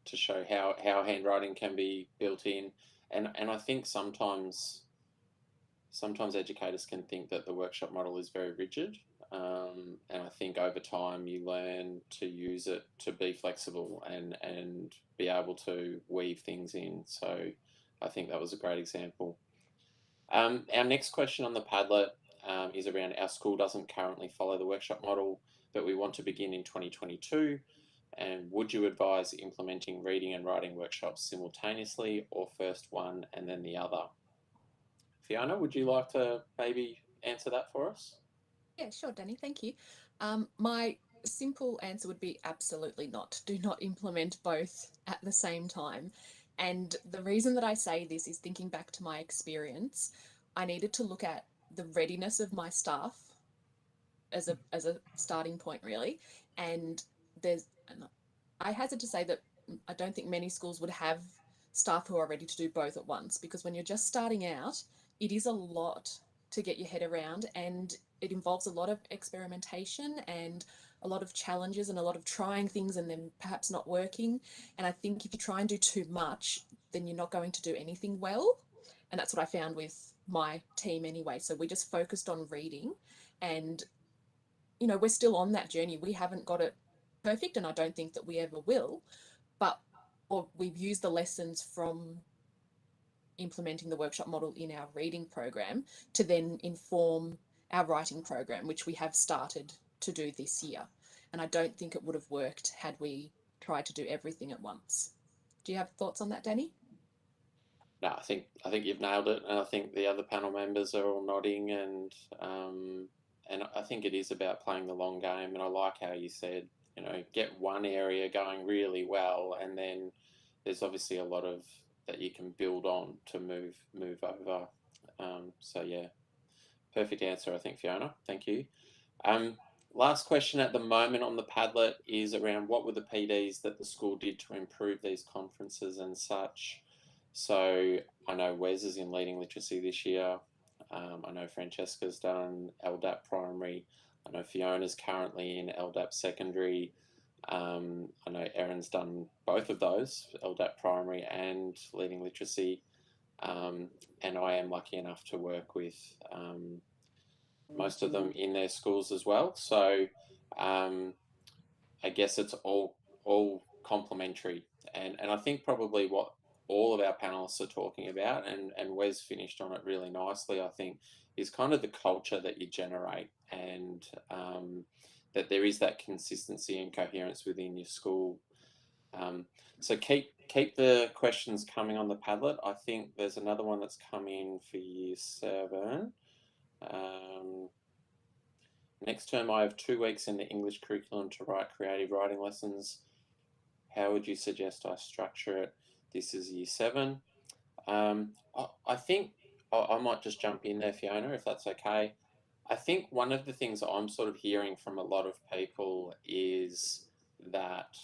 to show how handwriting can be built in. And I think sometimes educators can think that the workshop model is very rigid. And I think over time you learn to use it to be flexible and be able to weave things in. So I think that was a great example. Our next question on the Padlet is around our school doesn't currently follow the workshop model, but we want to begin in 2022. And would you advise implementing reading and writing workshops simultaneously, or first one and then the other? Fiona, would you like to maybe answer that for us? Yeah, sure, Danny, thank you. My simple answer would be absolutely not. Do not implement both at the same time. And the reason that I say this is thinking back to my experience. I needed to look at the readiness of my staff as a starting point, really. And I hazard to say that I don't think many schools would have staff who are ready to do both at once, because when you're just starting out, it is a lot to get your head around, and it involves a lot of experimentation and a lot of challenges and a lot of trying things and then perhaps not working. And I think if you try and do too much, then you're not going to do anything well. And that's what I found with my team anyway. So we just focused on reading, and you know, we're still on that journey. We haven't got it perfect, and I don't think that we ever will, but we've used the lessons from implementing the workshop model in our reading program to then inform our writing program, which we have started to do this year. And I don't think it would have worked had we tried to do everything at once. Do you have thoughts on that, Danny? No, I think you've nailed it, and I think the other panel members are all nodding, and I think it is about playing the long game. And I like how you said, you know, get one area going really well, and then there's obviously a lot of that you can build on to move over. So yeah, perfect answer, I think, Fiona. Thank you. Last question at the moment on the Padlet is around what were the PDs that the school did to improve these conferences and such. So I know Wes is in leading literacy this year. I know Francesca's done LDAP primary. I know Fiona's currently in LDAP secondary. I know Erin's done both of those, LDAP primary and leading literacy. And I am lucky enough to work with most of them in their schools as well. So I guess it's all complementary. And I think probably what all of our panelists are talking about, and Wes finished on it really nicely, I think, is kind of the culture that you generate, and that there is that consistency and coherence within your school. So keep the questions coming on the Padlet. I think there's another one that's come in for year 7. Next term, I have 2 weeks in the English curriculum to write creative writing lessons. How would you suggest I structure it? This is year 7. I think I might just jump in there, Fiona, if that's okay. I think one of the things that I'm sort of hearing from a lot of people is that,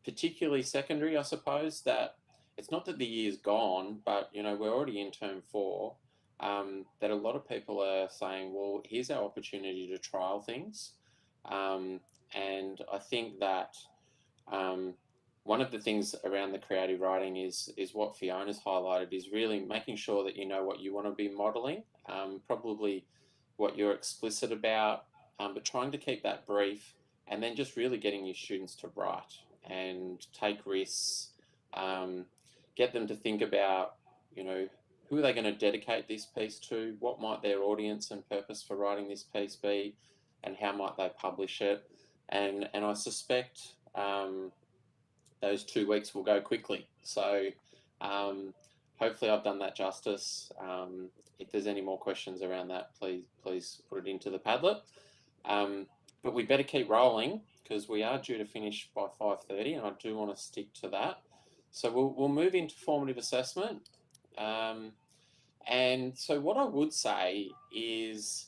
particularly secondary, I suppose, that it's not that the year's gone, but we're already in term 4. That a lot of people are saying, well, here's our opportunity to trial things, and I think that one of the things around the creative writing is what Fiona's highlighted, is really making sure that you know what you want to be modelling, probably what you're explicit about, but trying to keep that brief, and then just really getting your students to write and take risks, get them to think about, who are they going to dedicate this piece to, what might their audience and purpose for writing this piece be, and how might they publish it. And I suspect those 2 weeks will go quickly. So hopefully I've done that justice. If there's any more questions around that, please put it into the Padlet. But we better keep rolling because we are due to finish by 5:30, and I do want to stick to that. So we'll move into formative assessment. And so what I would say is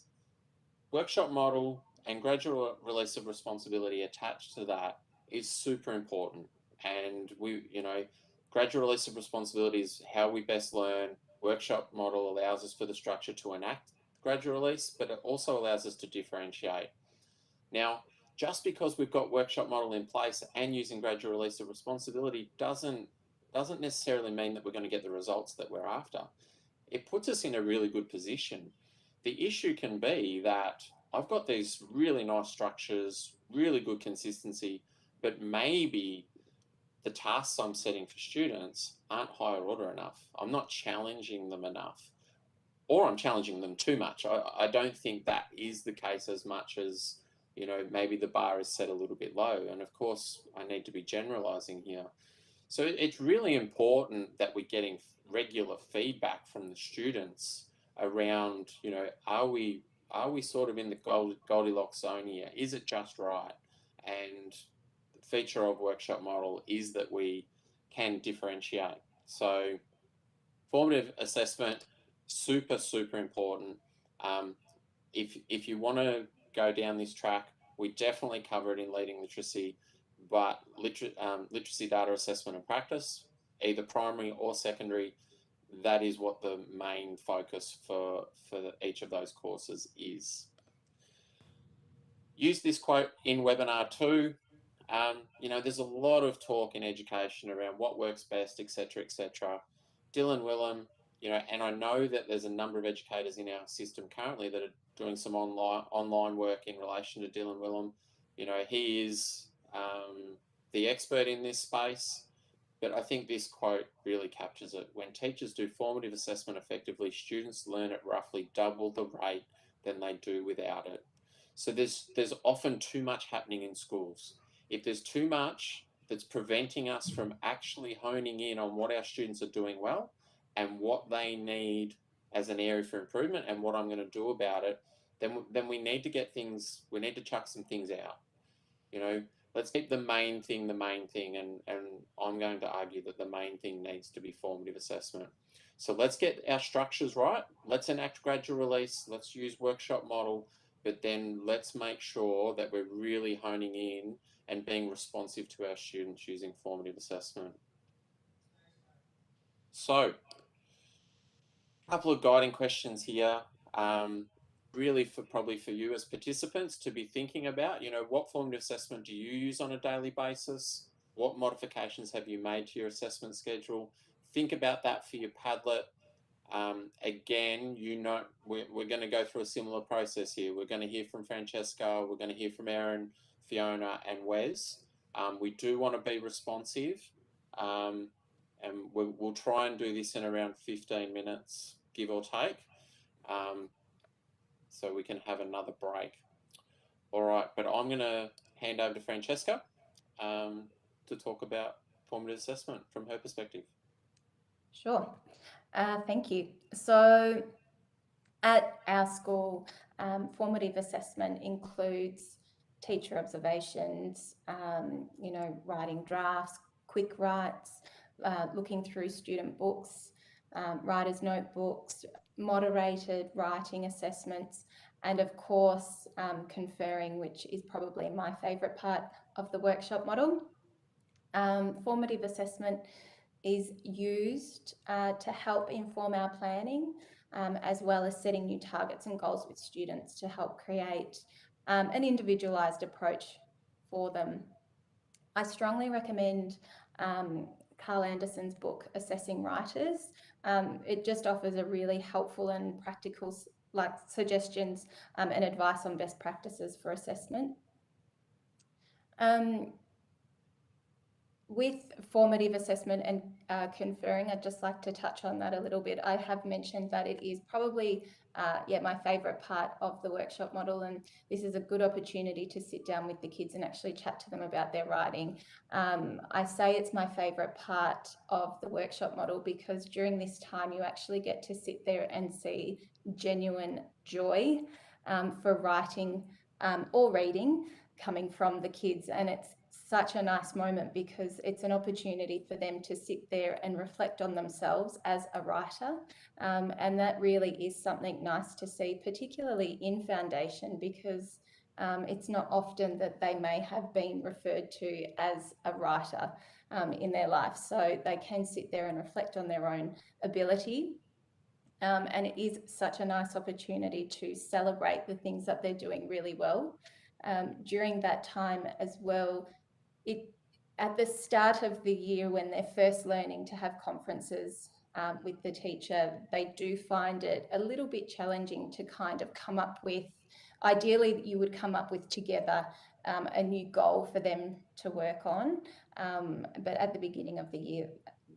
workshop model and gradual release of responsibility attached to that is super important. And gradual release of responsibility is how we best learn. Workshop model allows us for the structure to enact gradual release, but it also allows us to differentiate. Now, just because we've got workshop model in place and using gradual release of responsibility doesn't necessarily mean that we're going to get the results that we're after. It puts us in a really good position. The issue can be that I've got these really nice structures, really good consistency, but maybe the tasks I'm setting for students aren't higher order enough. I'm not challenging them enough, or I'm challenging them too much. I don't think that is the case as much as, maybe the bar is set a little bit low. And of course, I need to be generalizing here. So it's really important that we're getting regular feedback from the students around, are we sort of in the Goldilocks zone here? Is it just right? And the feature of workshop model is that we can differentiate. So formative assessment, super, super important. If you want to go down this track, we definitely cover it in Leading Literacy, but literacy data assessment and practice, either primary or secondary, that is what the main focus for each of those courses is. Use this quote in webinar 2. There's a lot of talk in education around what works best, etc., etc. Dylan Willem, and I know that there's a number of educators in our system currently that are doing some online work in relation to Dylan Willem. He is the expert in this space, but I think this quote really captures it. When teachers do formative assessment effectively, students learn at roughly double the rate than they do without it. So there's often too much happening in schools. If there's too much that's preventing us from actually honing in on what our students are doing well and what they need as an area for improvement and what I'm going to do about it, then we need to chuck some things out. Let's keep the main thing, and I'm going to argue that the main thing needs to be formative assessment. So let's get our structures right. Let's enact gradual release. Let's use workshop model, but then let's make sure that we're really honing in and being responsive to our students using formative assessment. So, a couple of guiding questions here. Really probably for you as participants to be thinking about, what formative assessment do you use on a daily basis? What modifications have you made to your assessment schedule? Think about that for your Padlet. Again, we're going to go through a similar process here. We're going to hear from Francesca, we're going to hear from Erin, Fiona and Wes. We do want to be responsive, and we'll try and do this in around 15 minutes, give or take. So we can have another break. All right, but I'm going to hand over to Francesca to talk about formative assessment from her perspective. Sure. Thank you. So at our school, formative assessment includes teacher observations, writing drafts, quick writes, looking through student books, writers' notebooks, moderated writing assessments, and of course, conferring, which is probably my favourite part of the workshop model. Formative assessment is used to help inform our planning, as well as setting new targets and goals with students to help create an individualised approach for them. I strongly recommend Carl Anderson's book, Assessing Writers. It just offers a really helpful and practical suggestions and advice on best practices for assessment. With formative assessment and conferring, I'd just like to touch on that a little bit. I have mentioned that it is probably my favourite part of the workshop model, and this is a good opportunity to sit down with the kids and actually chat to them about their writing. I say it's my favourite part of the workshop model because during this time you actually get to sit there and see genuine joy for writing or reading coming from the kids, and it's such a nice moment because it's an opportunity for them to sit there and reflect on themselves as a writer, and that really is something nice to see, particularly in foundation, because it's not often that they may have been referred to as a writer in their life, so they can sit there and reflect on their own ability. And it is such a nice opportunity to celebrate the things that they're doing really well. During that time as well, at the start of the year when they're first learning to have conferences with the teacher, they do find it a little bit challenging to kind of come up with, ideally you would come up with together a new goal for them to work on. But at the beginning of the year,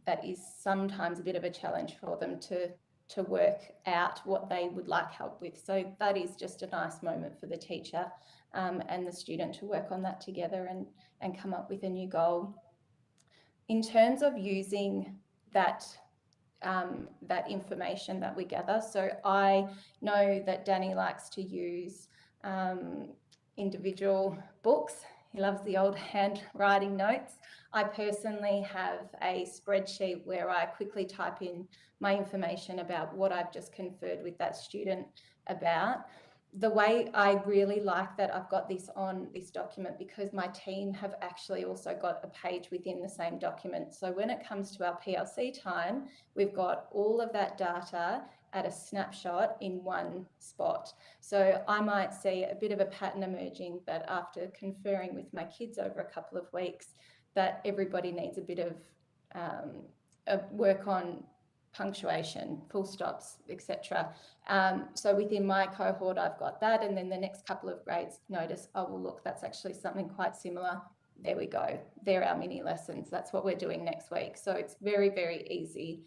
that is sometimes a bit of a challenge for them to work out what they would like help with. So that is just a nice moment for the teacher and the student to work on that together and come up with a new goal. In terms of using that information that we gather, so I know that Danny likes to use individual books. He loves the old handwriting notes. I personally have a spreadsheet where I quickly type in my information about what I've just conferred with that student about. The way I really like that I've got this on this document because my team have actually also got a page within the same document. So when it comes to our PLC time, we've got all of that data at a snapshot in one spot. So I might see a bit of a pattern emerging that after conferring with my kids over a couple of weeks, that everybody needs a bit of work on punctuation, full stops, etc. So within my cohort, I've got that, and then the next couple of grades notice, oh, well, look, that's actually something quite similar. There we go. They're our mini lessons. That's what we're doing next week. So it's very, very easy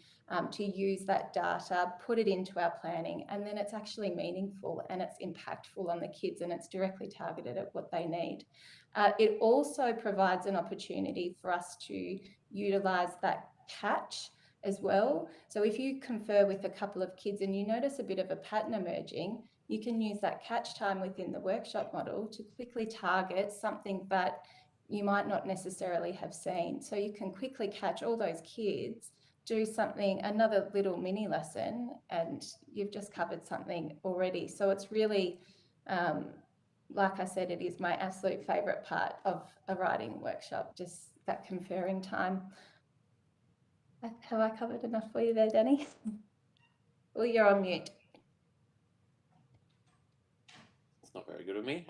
to use that data, put it into our planning, and then it's actually meaningful and it's impactful on the kids and it's directly targeted at what they need. It also provides an opportunity for us to utilise that catch as well. So if you confer with a couple of kids and you notice a bit of a pattern emerging, you can use that catch time within the workshop model to quickly target something that you might not necessarily have seen. So you can quickly catch all those kids, do something, another little mini lesson, and you've just covered something already. So it's really, like I said, it is my absolute favourite part of a writing workshop, just that conferring time. Have I covered enough for you there, Danny? Well, you're on mute. It's not very good of me.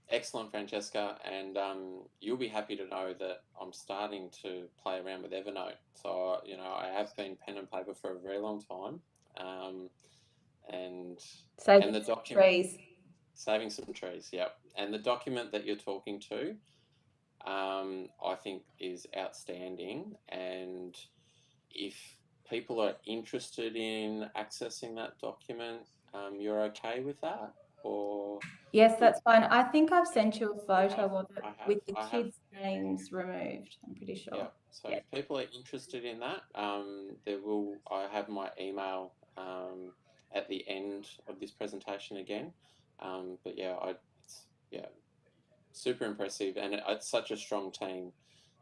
Excellent, Francesca, and you'll be happy to know that I'm starting to play around with Evernote. So, you know, I have been pen and paper for a very long time, and the document, trees. Saving some trees, yeah. And the document that you're talking to, I think is outstanding. And if people are interested in accessing that document, you're okay with that? Or yes, that's fine. I think I've sent you a photo of it with the kids' names removed. I'm pretty sure. Yeah. So if people are interested in that, I have my email at the end of this presentation again. But yeah, super impressive, and it's such a strong team,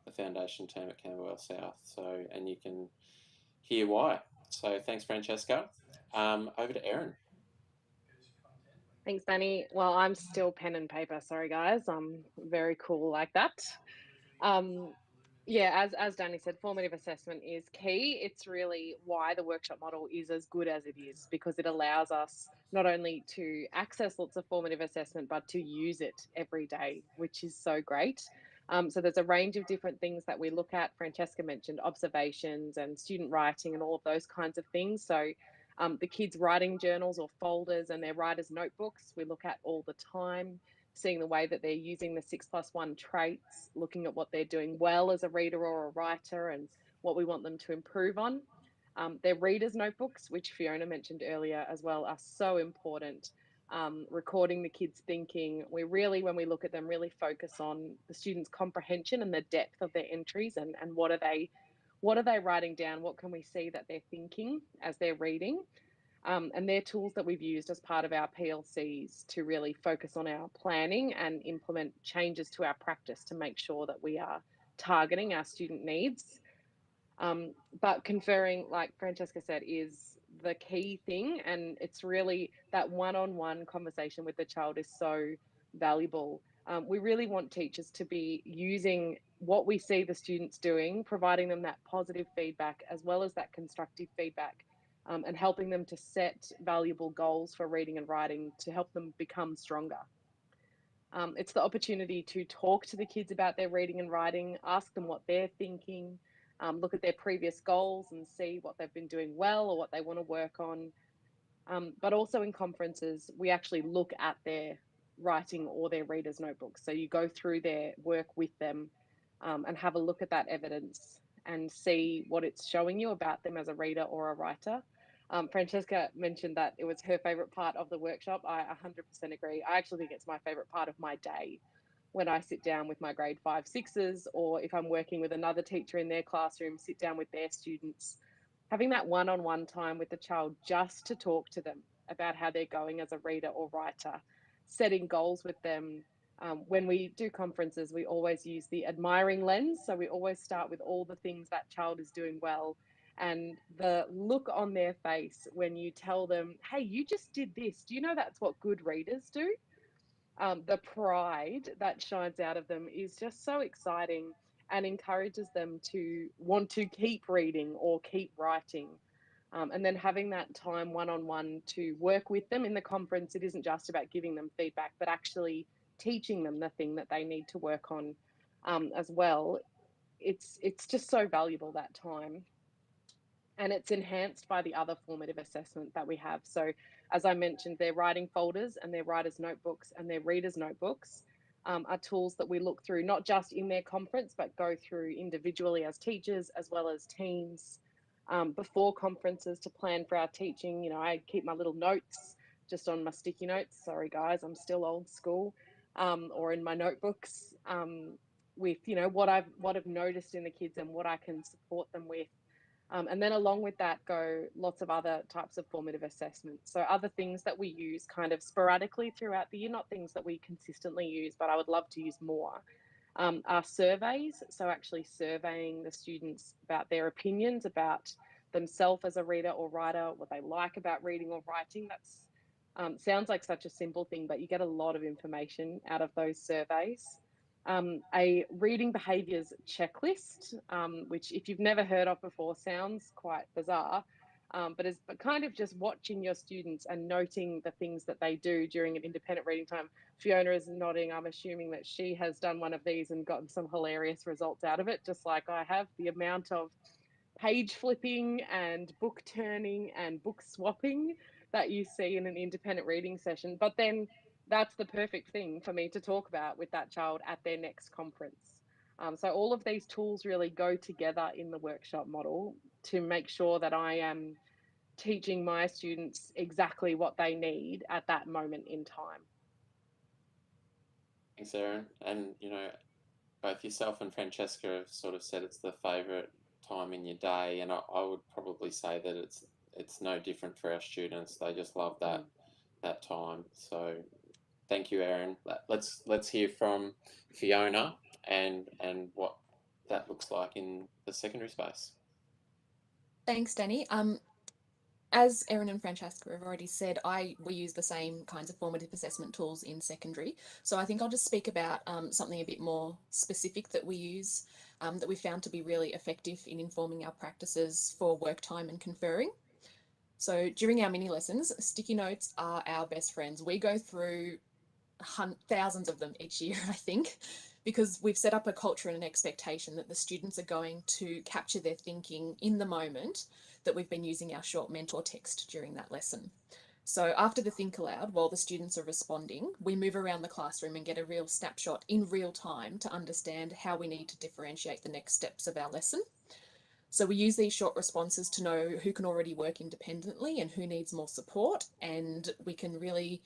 the foundation team at Camberwell South. So, and you can hear why. So thanks, Francesca. Over to Erin. Thanks, Danny. Well, I'm still pen and paper. Sorry, guys. I'm very cool like that. Yeah, as Danny said, formative assessment is key. It's really why the workshop model is as good as it is, because it allows us not only to access lots of formative assessment, but to use it every day, which is so great. So there's a range of different things that we look at. Francesca mentioned observations and student writing and all of those kinds of things. So the kids' writing journals or folders and their writers' notebooks, we look at all the time, seeing the way that they're using the 6+1 traits, looking at what they're doing well as a reader or a writer and what we want them to improve on. Their readers' notebooks, which Fiona mentioned earlier as well, are so important. Recording the kids' thinking. We really, when we look at them, really focus on the students' comprehension and the depth of their entries and what are they writing down? What can we see that they're thinking as they're reading? And they're tools that we've used as part of our PLCs to really focus on our planning and implement changes to our practice to make sure that we are targeting our student needs. But conferring, like Francesca said, is the key thing. And it's really that one-on-one conversation with the child is so valuable. We really want teachers to be using what we see the students doing, providing them that positive feedback as well as that constructive feedback, and helping them to set valuable goals for reading and writing to help them become stronger. It's the opportunity to talk to the kids about their reading and writing, ask them what they're thinking, look at their previous goals and see what they've been doing well or what they want to work on. But also in conferences, we actually look at their writing or their readers' notebooks. So you go through their work with them and have a look at that evidence and see what it's showing you about them as a reader or a writer. Francesca mentioned that it was her favourite part of the workshop. I 100% agree. I actually think it's my favourite part of my day when I sit down with my grade 5, 6s, or if I'm working with another teacher in their classroom, sit down with their students, having that one-on-one time with the child just to talk to them about how they're going as a reader or writer, setting goals with them. When we do conferences, we always use the admiring lens. So we always start with all the things that child is doing well. And the look on their face when you tell them, hey, you just did this. Do you know that's what good readers do? The pride that shines out of them is just so exciting and encourages them to want to keep reading or keep writing. And then having that time one-on-one to work with them in the conference, it isn't just about giving them feedback, but actually teaching them the thing that they need to work on as well. It's just so valuable, that time. And it's enhanced by the other formative assessment that we have. So as I mentioned, their writing folders and their writers' notebooks and their readers' notebooks are tools that we look through, not just in their conference, but go through individually as teachers, as well as teams before conferences to plan for our teaching. You know, I keep my little notes just on my sticky notes. Sorry, guys, I'm still old school, or in my notebooks with, you know, what I've noticed in the kids and what I can support them with. And then along with that go lots of other types of formative assessments. So other things that we use kind of sporadically throughout the year, not things that we consistently use, but I would love to use more, are surveys. So actually surveying the students about their opinions about themselves as a reader or writer, what they like about reading or writing. That's sounds like such a simple thing, but you get a lot of information out of those surveys. A reading behaviours checklist, which if you've never heard of before sounds quite bizarre, but is kind of just watching your students and noting the things that they do during an independent reading time. Fiona is nodding. I'm assuming that she has done one of these and gotten some hilarious results out of it, just like I have. The amount of page flipping and book turning and book swapping that you see in an independent reading session. But then that's the perfect thing for me to talk about with that child at their next conference. So all of these tools really go together in the workshop model to make sure that I am teaching my students exactly what they need at that moment in time. Thanks, Erin. And, you know, both yourself and Francesca have sort of said it's the favourite time in your day, and I would probably say that it's no different for our students. They just love that time. So thank you, Erin. Let's hear from Fiona and what that looks like in the secondary space. Thanks, Danny. as Erin and Francesca have already said, we use the same kinds of formative assessment tools in secondary. So I think I'll just speak about something a bit more specific that we use, that we found to be really effective in informing our practices for work time and conferring. So during our mini lessons, sticky notes are our best friends. We go through thousands of them each year, I think, because we've set up a culture and an expectation that the students are going to capture their thinking in the moment that we've been using our short mentor text during that lesson. So after the think aloud, while the students are responding, we move around the classroom and get a real snapshot in real time to understand how we need to differentiate the next steps of our lesson. So we use these short responses to know who can already work independently and who needs more support, and we can really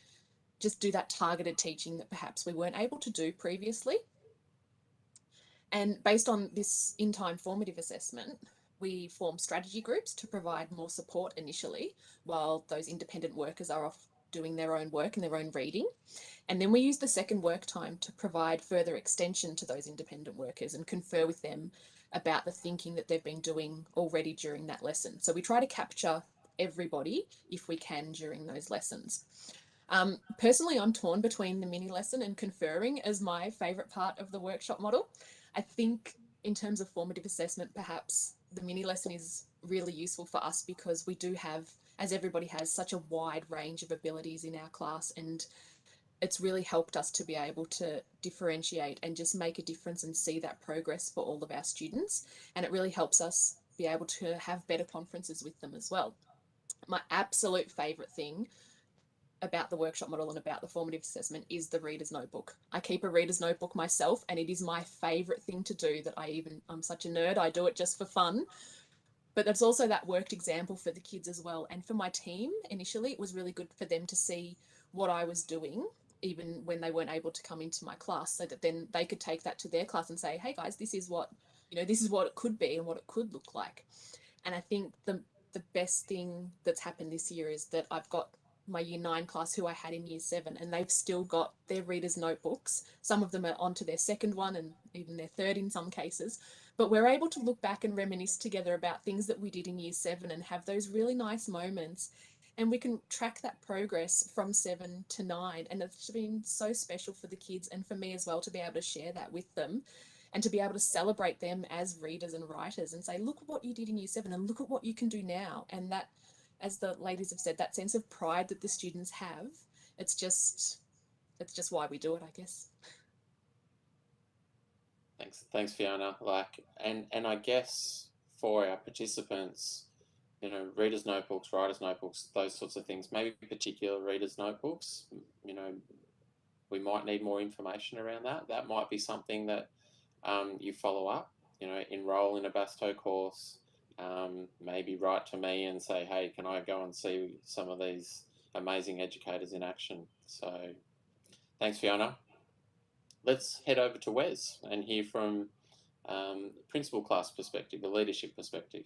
just do that targeted teaching that perhaps we weren't able to do previously. And based on this in-time formative assessment, we form strategy groups to provide more support initially while those independent workers are off doing their own work and their own reading. And then we use the second work time to provide further extension to those independent workers and confer with them about the thinking that they've been doing already during that lesson. So we try to capture everybody if we can during those lessons. Personally, I'm torn between the mini lesson and conferring as my favourite part of the workshop model. I think in terms of formative assessment, perhaps the mini lesson is really useful for us because we do have, as everybody has, such a wide range of abilities in our class, and it's really helped us to be able to differentiate and just make a difference and see that progress for all of our students. And it really helps us be able to have better conferences with them as well. My absolute favourite thing about the workshop model and about the formative assessment is the reader's notebook. I keep a reader's notebook myself, and it is my favourite thing to do. I'm such a nerd, I do it just for fun. But that's also that worked example for the kids as well. And for my team, initially, it was really good for them to see what I was doing, even when they weren't able to come into my class, so that then they could take that to their class and say, hey guys, this is what it could be and what it could look like. And I think the best thing that's happened this year is that I've got my year 9 class who I had in year 7, and they've still got their readers' notebooks. Some of them are onto their second one and even their third in some cases. But we're able to look back and reminisce together about things that we did in year 7 and have those really nice moments. And we can track that progress from 7 to 9. And it's been so special for the kids and for me as well to be able to share that with them and to be able to celebrate them as readers and writers and say, look at what you did in year 7 and look at what you can do now. And that, as the ladies have said, that sense of pride that the students have, it's just why we do it, I guess. Thanks, Fiona. And I guess for our participants, readers' notebooks, writers' notebooks, those sorts of things, maybe particular readers' notebooks, we might need more information around that. That might be something that you follow up, enroll in a Basto course, maybe write to me and say, hey, can I go and see some of these amazing educators in action? So thanks, Fiona. Let's head over to Wes and hear from principal class perspective, the leadership perspective.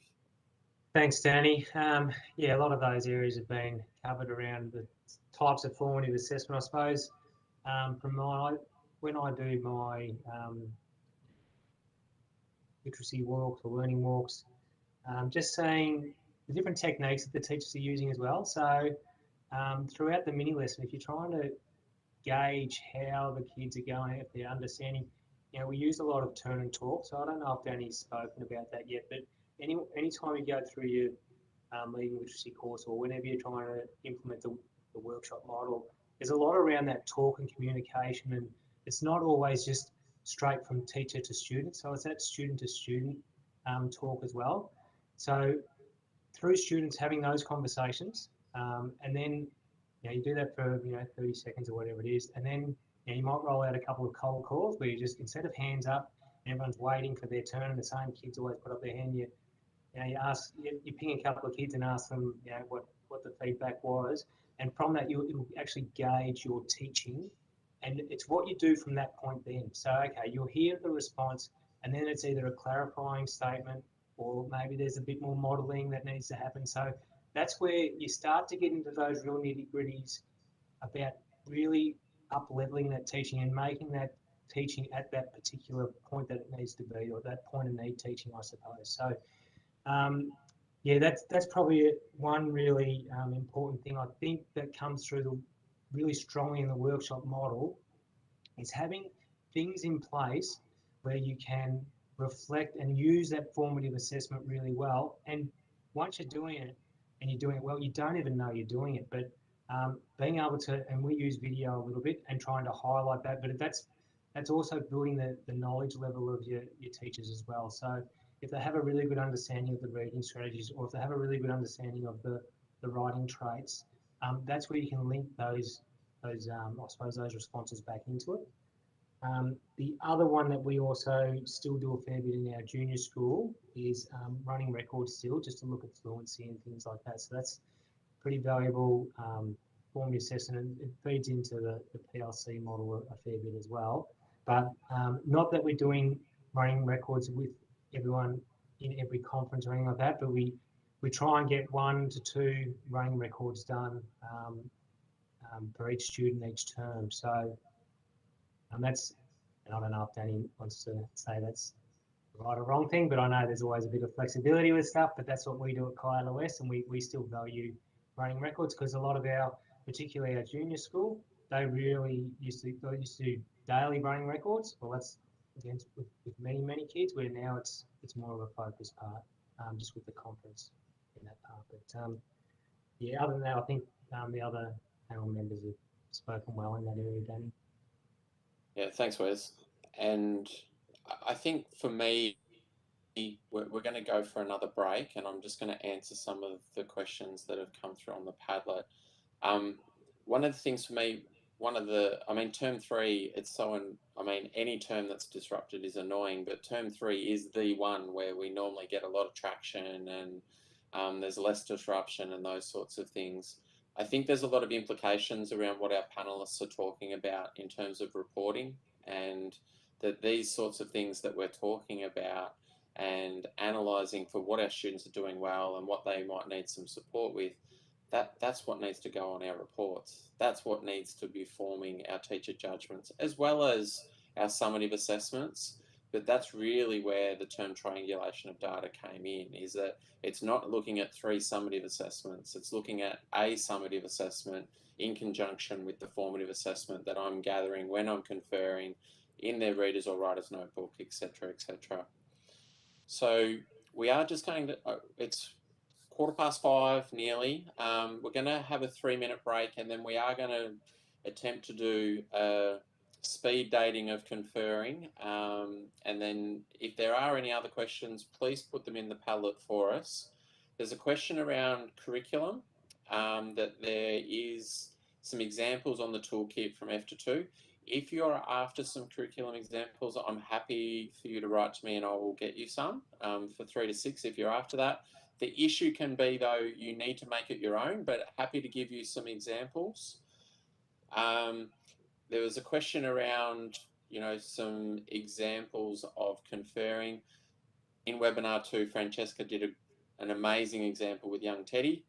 Thanks, Danny. Yeah, a lot of those areas have been covered around the types of formative assessment, I suppose. When I do my literacy walks or learning walks, just seeing the different techniques that the teachers are using as well. So throughout the mini lesson, if you're trying to gauge how the kids are going, if they're understanding, we use a lot of turn and talk. So I don't know if Danny's spoken about that yet, but anytime you go through your leading literacy course or whenever you're trying to implement the workshop model, there's a lot around that talk and communication, and it's not always just straight from teacher to student. So it's that student to student talk as well. So through students having those conversations, and then you do that for 30 seconds or whatever it is, and then you might roll out a couple of cold calls where you just, instead of hands up, everyone's waiting for their turn, and the same kids always put up their hand. You ping a couple of kids and ask them what the feedback was, and from that it'll actually gauge your teaching, and it's what you do from that point then. So okay, you'll hear the response, and then it's either a clarifying statement or maybe there's a bit more modelling that needs to happen. So that's where you start to get into those real nitty-gritties about really up-leveling that teaching and making that teaching at that particular point that it needs to be, or that point of need teaching, I suppose. So Yeah, that's probably one really important thing I think that comes through really strongly in the workshop model is having things in place where you can reflect and use that formative assessment really well. And once you're doing it and you're doing it well, you don't even know you're doing it. But being able to, and we use video a little bit and trying to highlight that, but that's also building the knowledge level of your teachers as well. So if they have a really good understanding of the reading strategies, or if they have a really good understanding of the writing traits, that's where you can link those I suppose those responses back into it. The other one that we also still do a fair bit in our junior school is running records still, just to look at fluency and things like that. So that's pretty valuable formative assessment, and it feeds into the PLC model a fair bit as well. But not that we're doing running records with everyone in every conference or anything like that, but we try and get 1 to 2 running records done for each student each term. So that's, and I don't know if Danny wants to say that's the right or wrong thing, but I know there's always a bit of flexibility with stuff, but that's what we do at KLOS, and we still value running records because a lot of our, particularly our junior school, they really used to do daily running records. Well, that's against with many kids, where now it's more of a focus part, just with the conference in that part. But yeah, other than that, I think the other panel members have spoken well in that area, Danny. Yeah, thanks, Wes. And I think for me, we're going to go for another break, and I'm just going to answer some of the questions that have come through on the Padlet. One of the things for me, term 3, it's so, any term that's disrupted is annoying, but term 3 is the one where we normally get a lot of traction and there's less disruption and those sorts of things. I think there's a lot of implications around what our panelists are talking about in terms of reporting, and that these sorts of things that we're talking about and analysing for what our students are doing well and what they might need some support with, that's what needs to go on our reports. That's what needs to be forming our teacher judgments, as well as our summative assessments. But that's really where the term triangulation of data came in, is that it's not looking at 3 summative assessments, it's looking at a summative assessment in conjunction with the formative assessment that I'm gathering when I'm conferring in their readers or writers notebook, etc., etc. So we are just going to, it's 5:15 nearly. We're going to have a 3-minute break, and then we are going to attempt to do a speed dating of conferring. And then if there are any other questions, please put them in the Padlet for us. There's a question around curriculum, that there is some examples on the toolkit from F to 2. If you're after some curriculum examples, I'm happy for you to write to me and I will get you some for 3 to 6 if you're after that. The issue can be, though, you need to make it your own, but happy to give you some examples. There was a question around, some examples of conferring. In webinar 2, Francesca did an amazing example with young Teddy.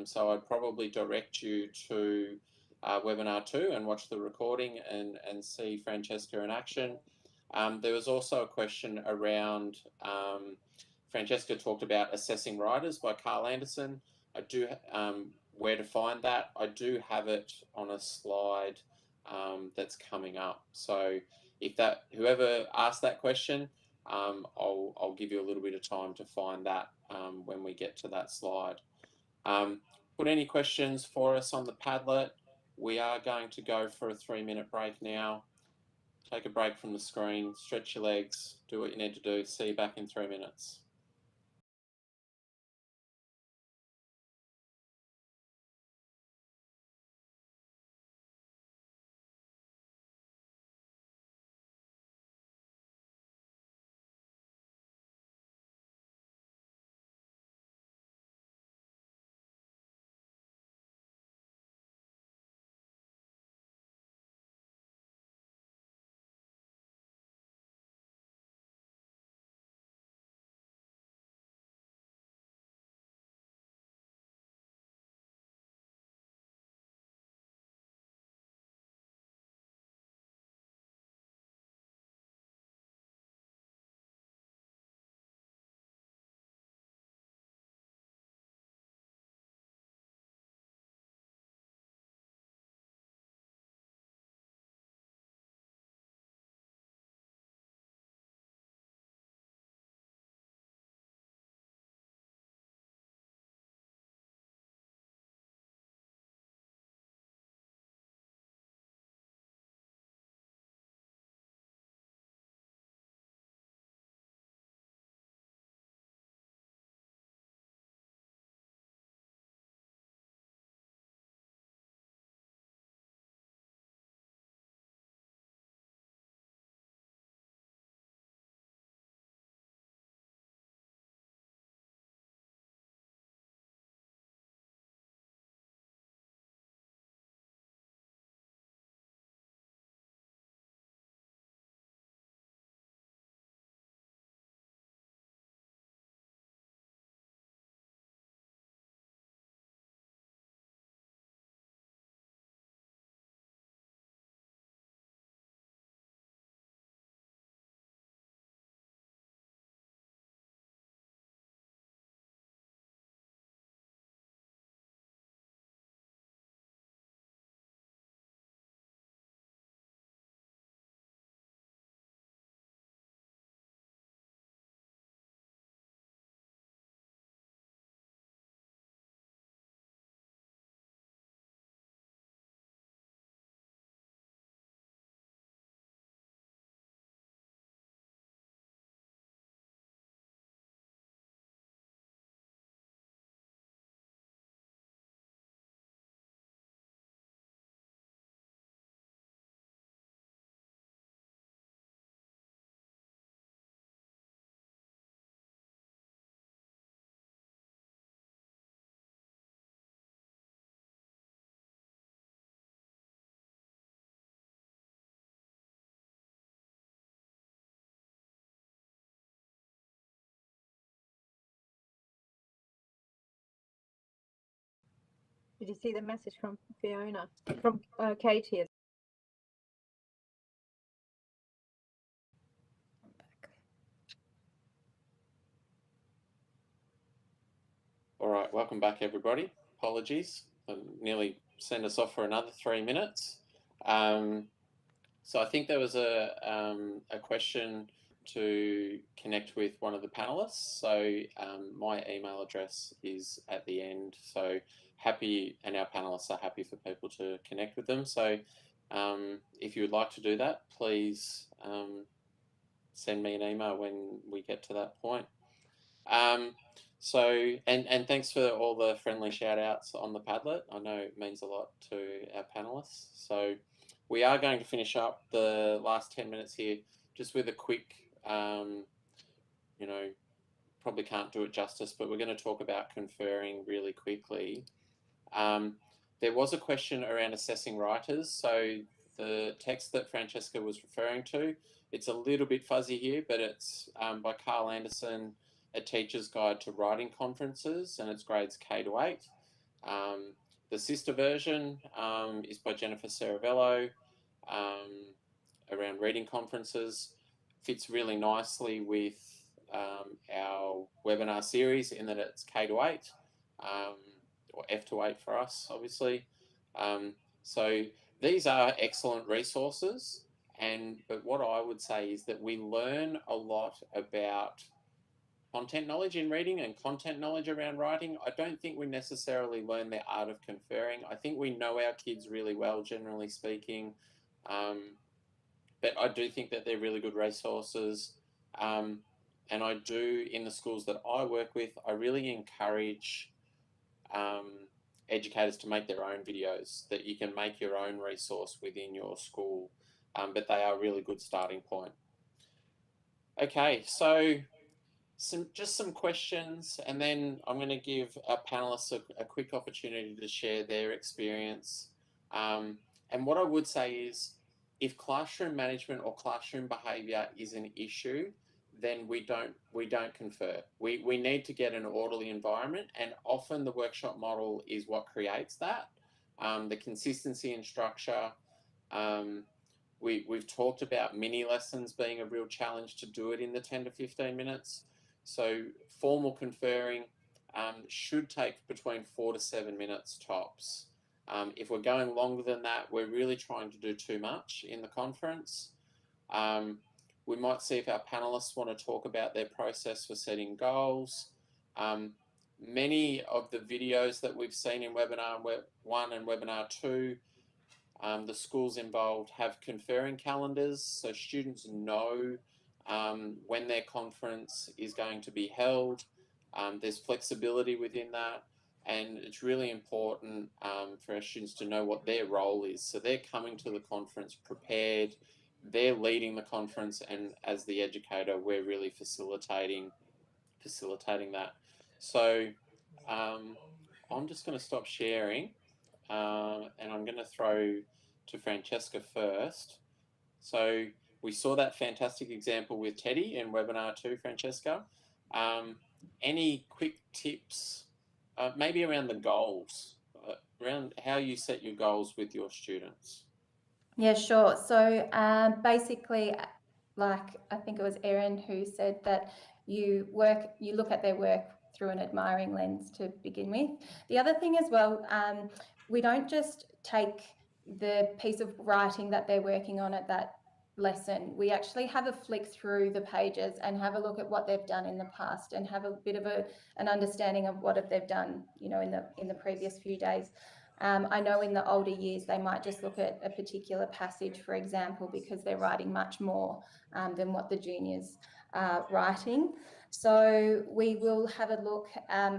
So I'd probably direct you to webinar 2 and watch the recording and see Francesca in action. There was also a question around, Francesca talked about Assessing Writers by Carl Anderson. I do, where to find that, I do have it on a slide that's coming up. So if whoever asked that question, I'll give you a little bit of time to find that when we get to that slide. Put any questions for us on the Padlet. We are going to go for a 3-minute break now. Take a break from the screen, stretch your legs, do what you need to do. See you back in 3 minutes. Did you see the message from Fiona, from Katie? All right, welcome back, everybody. Apologies, I nearly sent us off for another 3 minutes. So I think there was a question to connect with one of the panelists. So my email address is at the end. So happy, and our panelists are happy for people to connect with them. So if you would like to do that, please send me an email when we get to that point. So, and thanks for all the friendly shout outs on the Padlet. I know it means a lot to our panelists. So we are going to finish up the last 10 minutes here just with a quick, you know, probably can't do it justice, but we're going to talk about conferring really quickly. There was a question around assessing writers. So the text that Francesca was referring to, it's a little bit fuzzy here, but it's by Carl Anderson, A Teacher's Guide to Writing Conferences, and it's grades K to 8. The sister version is by Jennifer Ceravello, around reading conferences. Fits really nicely with our webinar series in that it's K to 8, or F to 8 for us, obviously. So these are excellent resources, but what I would say is that we learn a lot about content knowledge in reading and content knowledge around writing. I don't think we necessarily learn the art of conferring. I think we know our kids really well, generally speaking, but I do think that they're really good resources. And I do, in the schools that I work with, I really encourage educators to make their own videos, that you can make your own resource within your school, but they are a really good starting point. Okay, so just some questions, and then I'm going to give our panelists a quick opportunity to share their experience. And what I would say is, if classroom management or classroom behaviour is an issue, then we don't confer. We need to get an orderly environment, and often the workshop model is what creates that. The consistency and structure. We've talked about mini lessons being a real challenge to do it in the 10 to 15 minutes. So formal conferring should take between 4 to 7 minutes tops. If we're going longer than that, we're really trying to do too much in the conference. We might see if our panelists want to talk about their process for setting goals. Many of the videos that we've seen in webinar 1 and webinar 2, the schools involved have conferring calendars, so students know when their conference is going to be held. There's flexibility within that, and it's really important for our students to know what their role is. So they're coming to the conference prepared, they're leading the conference, and as the educator, we're really facilitating that. So I'm just going to stop sharing, and I'm going to throw to Francesca first. So we saw that fantastic example with Teddy in webinar 2, Francesca. Any quick tips, maybe around the goals, around how you set your goals with your students? Yeah, sure. So basically, like I think it was Erin who said that you look at their work through an admiring lens to begin with. The other thing as well, we don't just take the piece of writing that they're working on at that lesson. We actually have a flick through the pages and have a look at what they've done in the past and have a bit of an understanding of what they've done, you know, in the previous few days. I know in the older years, they might just look at a particular passage, for example, because they're writing much more than what the juniors are writing. So we will have a look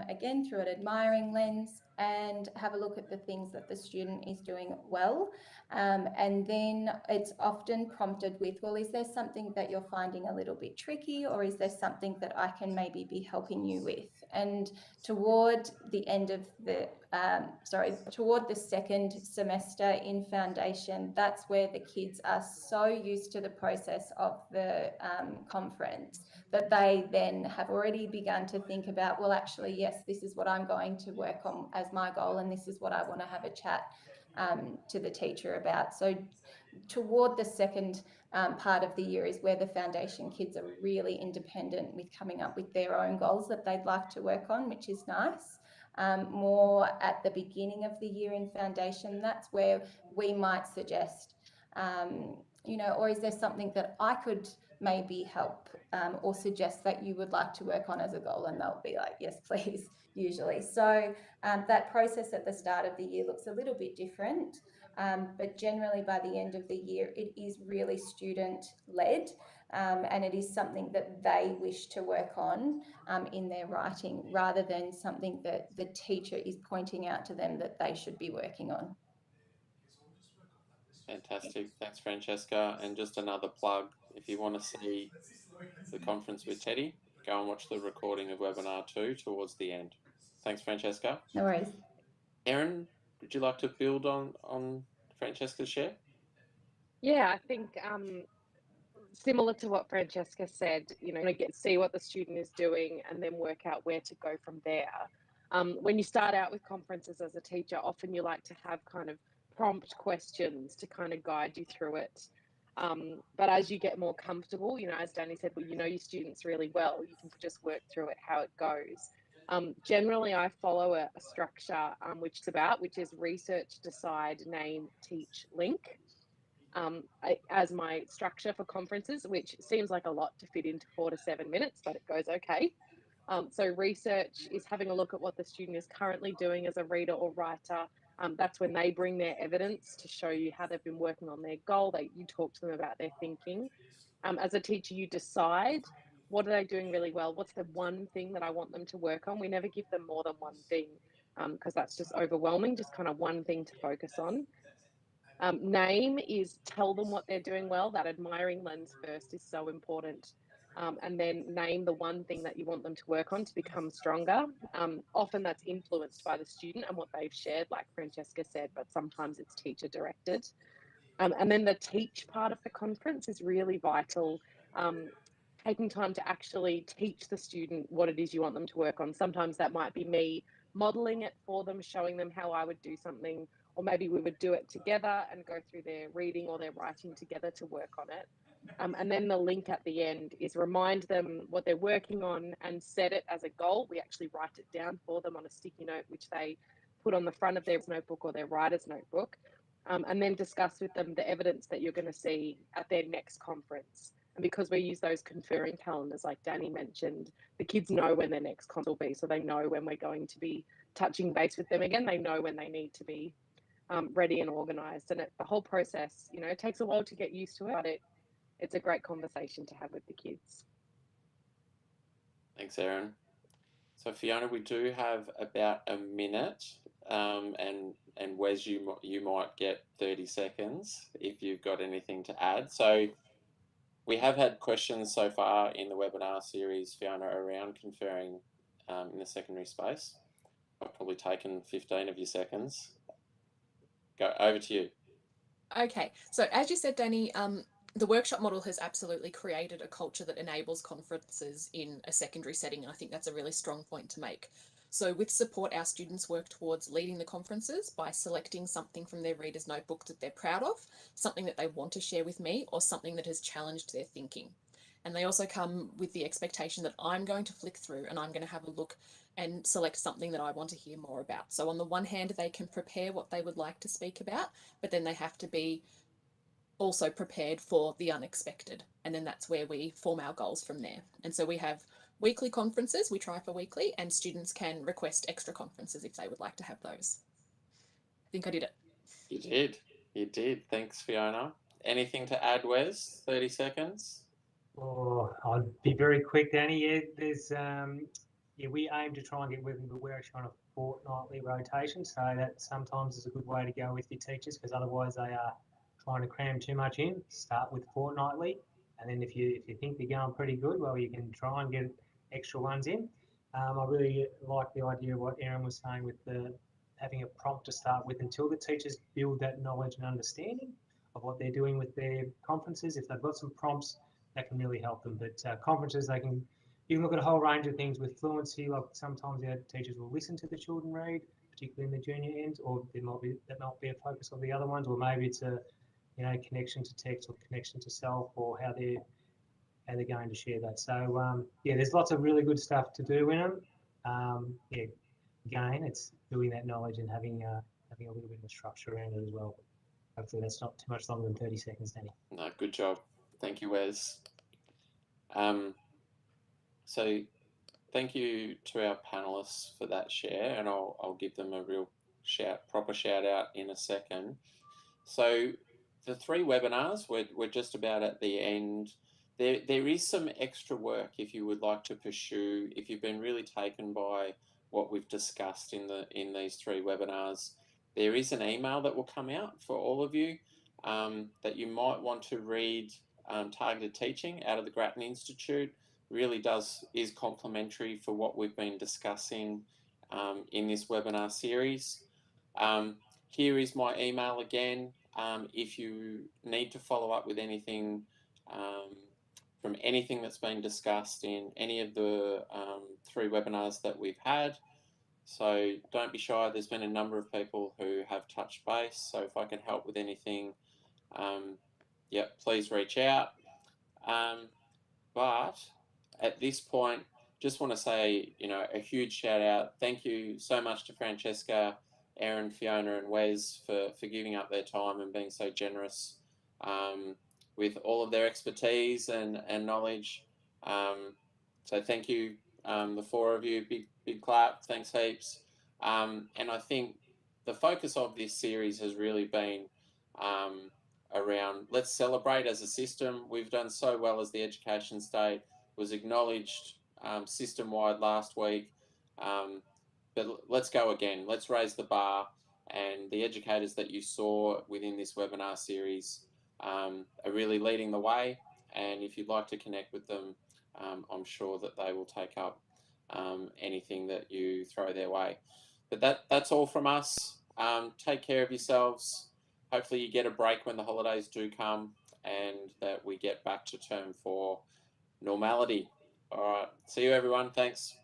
again through an admiring lens and have a look at the things that the student is doing well. And then it's often prompted with, well, is there something that you're finding a little bit tricky, or is there something that I can maybe be helping you with? And toward the end of the toward the second semester in foundation, that's where the kids are so used to the process of the conference that they then have already begun to think about, well, actually, yes, this is what I'm going to work on as my goal, and this is what I want to have a chat to the teacher about. So toward the second part of the year is where the foundation kids are really independent with coming up with their own goals that they'd like to work on, which is nice. More at the beginning of the year in foundation, that's where we might suggest, you know, or is there something that I could maybe help or suggest that you would like to work on as a goal? And they'll be like, yes, please, usually. So that process at the start of the year looks a little bit different. But generally by the end of the year, it is really student-led, and it is something that they wish to work on in their writing, rather than something that the teacher is pointing out to them that they should be working on. Fantastic. Thanks, Francesca. And just another plug, if you want to see the conference with Teddy, go and watch the recording of webinar 2 towards the end. Thanks, Francesca. No worries. Erin, would you like to build on Francesca's share? Yeah, I think similar to what Francesca said, you know, see what the student is doing and then work out where to go from there. When you start out with conferences as a teacher, often you like to have kind of prompt questions to kind of guide you through it. But as you get more comfortable, you know, as Danny said, well, you know your students really well, you can just work through it, how it goes. Generally, I follow a structure which is research, decide, name, teach, link. As my structure for conferences, which seems like a lot to fit into 4 to 7 minutes, but it goes okay. So research is having a look at what the student is currently doing as a reader or writer. That's when they bring their evidence to show you how they've been working on their goal. You talk to them about their thinking. As a teacher, you decide, what are they doing really well? What's the one thing that I want them to work on? We never give them more than one thing because that's just overwhelming, just kind of one thing to focus on. Name is tell them what they're doing well. That admiring lens first is so important. And then name the one thing that you want them to work on to become stronger. Often that's influenced by the student and what they've shared, like Francesca said, but sometimes it's teacher directed. And then the teach part of the conference is really vital. Taking time to actually teach the student what it is you want them to work on. Sometimes that might be me modeling it for them, showing them how I would do something, or maybe we would do it together and go through their reading or their writing together to work on it. And then the link at the end is remind them what they're working on and set it as a goal. We actually write it down for them on a sticky note, which they put on the front of their notebook or their writer's notebook, and then discuss with them the evidence that you're going to see at their next conference. And because we use those conferring calendars, like Danny mentioned, the kids know when their next conference will be, so they know when we're going to be touching base with them again. They know when they need to be ready and organised. And the whole process, you know, it takes a while to get used to it, but it's a great conversation to have with the kids. Thanks, Erin. So Fiona, we do have about a minute, and Wes, you might get 30 seconds if you've got anything to add. So we have had questions so far in the webinar series, Fiona, around conferring in the secondary space. I've probably taken 15 of your seconds. Go over to you. Okay, so as you said, Danny, the workshop model has absolutely created a culture that enables conferences in a secondary setting, and I think that's a really strong point to make. So with support, our students work towards leading the conferences by selecting something from their reader's notebook that they're proud of, something that they want to share with me, or something that has challenged their thinking. And they also come with the expectation that I'm going to flick through and I'm going to have a look and select something that I want to hear more about. So on the one hand, they can prepare what they would like to speak about, but then they have to be also prepared for the unexpected. And then that's where we form our goals from there. And so we have weekly conferences, we try for weekly, and students can request extra conferences if they would like to have those. I think I did it. You did. Thanks, Fiona. Anything to add, Wes? 30 seconds. Oh, I'll be very quick, Danny. Yeah, there's we aim to try and get with them, but we're actually on a fortnightly rotation, so that sometimes is a good way to go with your teachers, because otherwise they are trying to cram too much in. Start with fortnightly, and then if you think they're going pretty good, well, you can try and get extra ones in. I really like the idea of what Erin was saying with the having a prompt to start with until the teachers build that knowledge and understanding of what they're doing with their conferences. If they've got some prompts, that can really help them. But conferences, you can look at a whole range of things with fluency. Like sometimes our teachers will listen to the children read, particularly in the junior end, or that might be a focus of the other ones, or maybe it's a connection to text or connection to self, or how they're going to share that. So yeah, there's lots of really good stuff to do in them. Yeah, again, it's building that knowledge and having a little bit of a structure around it as well. Hopefully that's not too much longer than 30 seconds, Danny. No, good job. Thank you, Wes. So thank you to our panelists for that share, and I'll give them a real proper shout out in a second. So the 3 webinars, we're just about at the end. There is some extra work if you would like to pursue, if you've been really taken by what we've discussed in these 3 webinars. There is an email that will come out for all of you that you might want to read. Targeted Teaching out of the Grattan Institute really is complementary for what we've been discussing in this webinar series. Here is my email again. If you need to follow up with anything from anything that's been discussed in any of the 3 webinars that we've had. So don't be shy. There's been a number of people who have touched base. So if I can help with anything, yeah, please reach out. But at this point, just want to say, a huge shout out. Thank you so much to Francesca, Erin, Fiona, and Wes for giving up their time and being so generous with all of their expertise and knowledge. So thank you, the 4 of you. Big clap. Thanks heaps. And I think the focus of this series has really been around let's celebrate as a system. We've done so well as the education state. Was acknowledged system-wide last week. But let's go again. Let's raise the bar. And the educators that you saw within this webinar series are really leading the way. And if you'd like to connect with them, I'm sure that they will take up anything that you throw their way. But that's all from us. Take care of yourselves. Hopefully you get a break when the holidays do come and that we get back to term 4 normality. All right. See you, everyone. Thanks.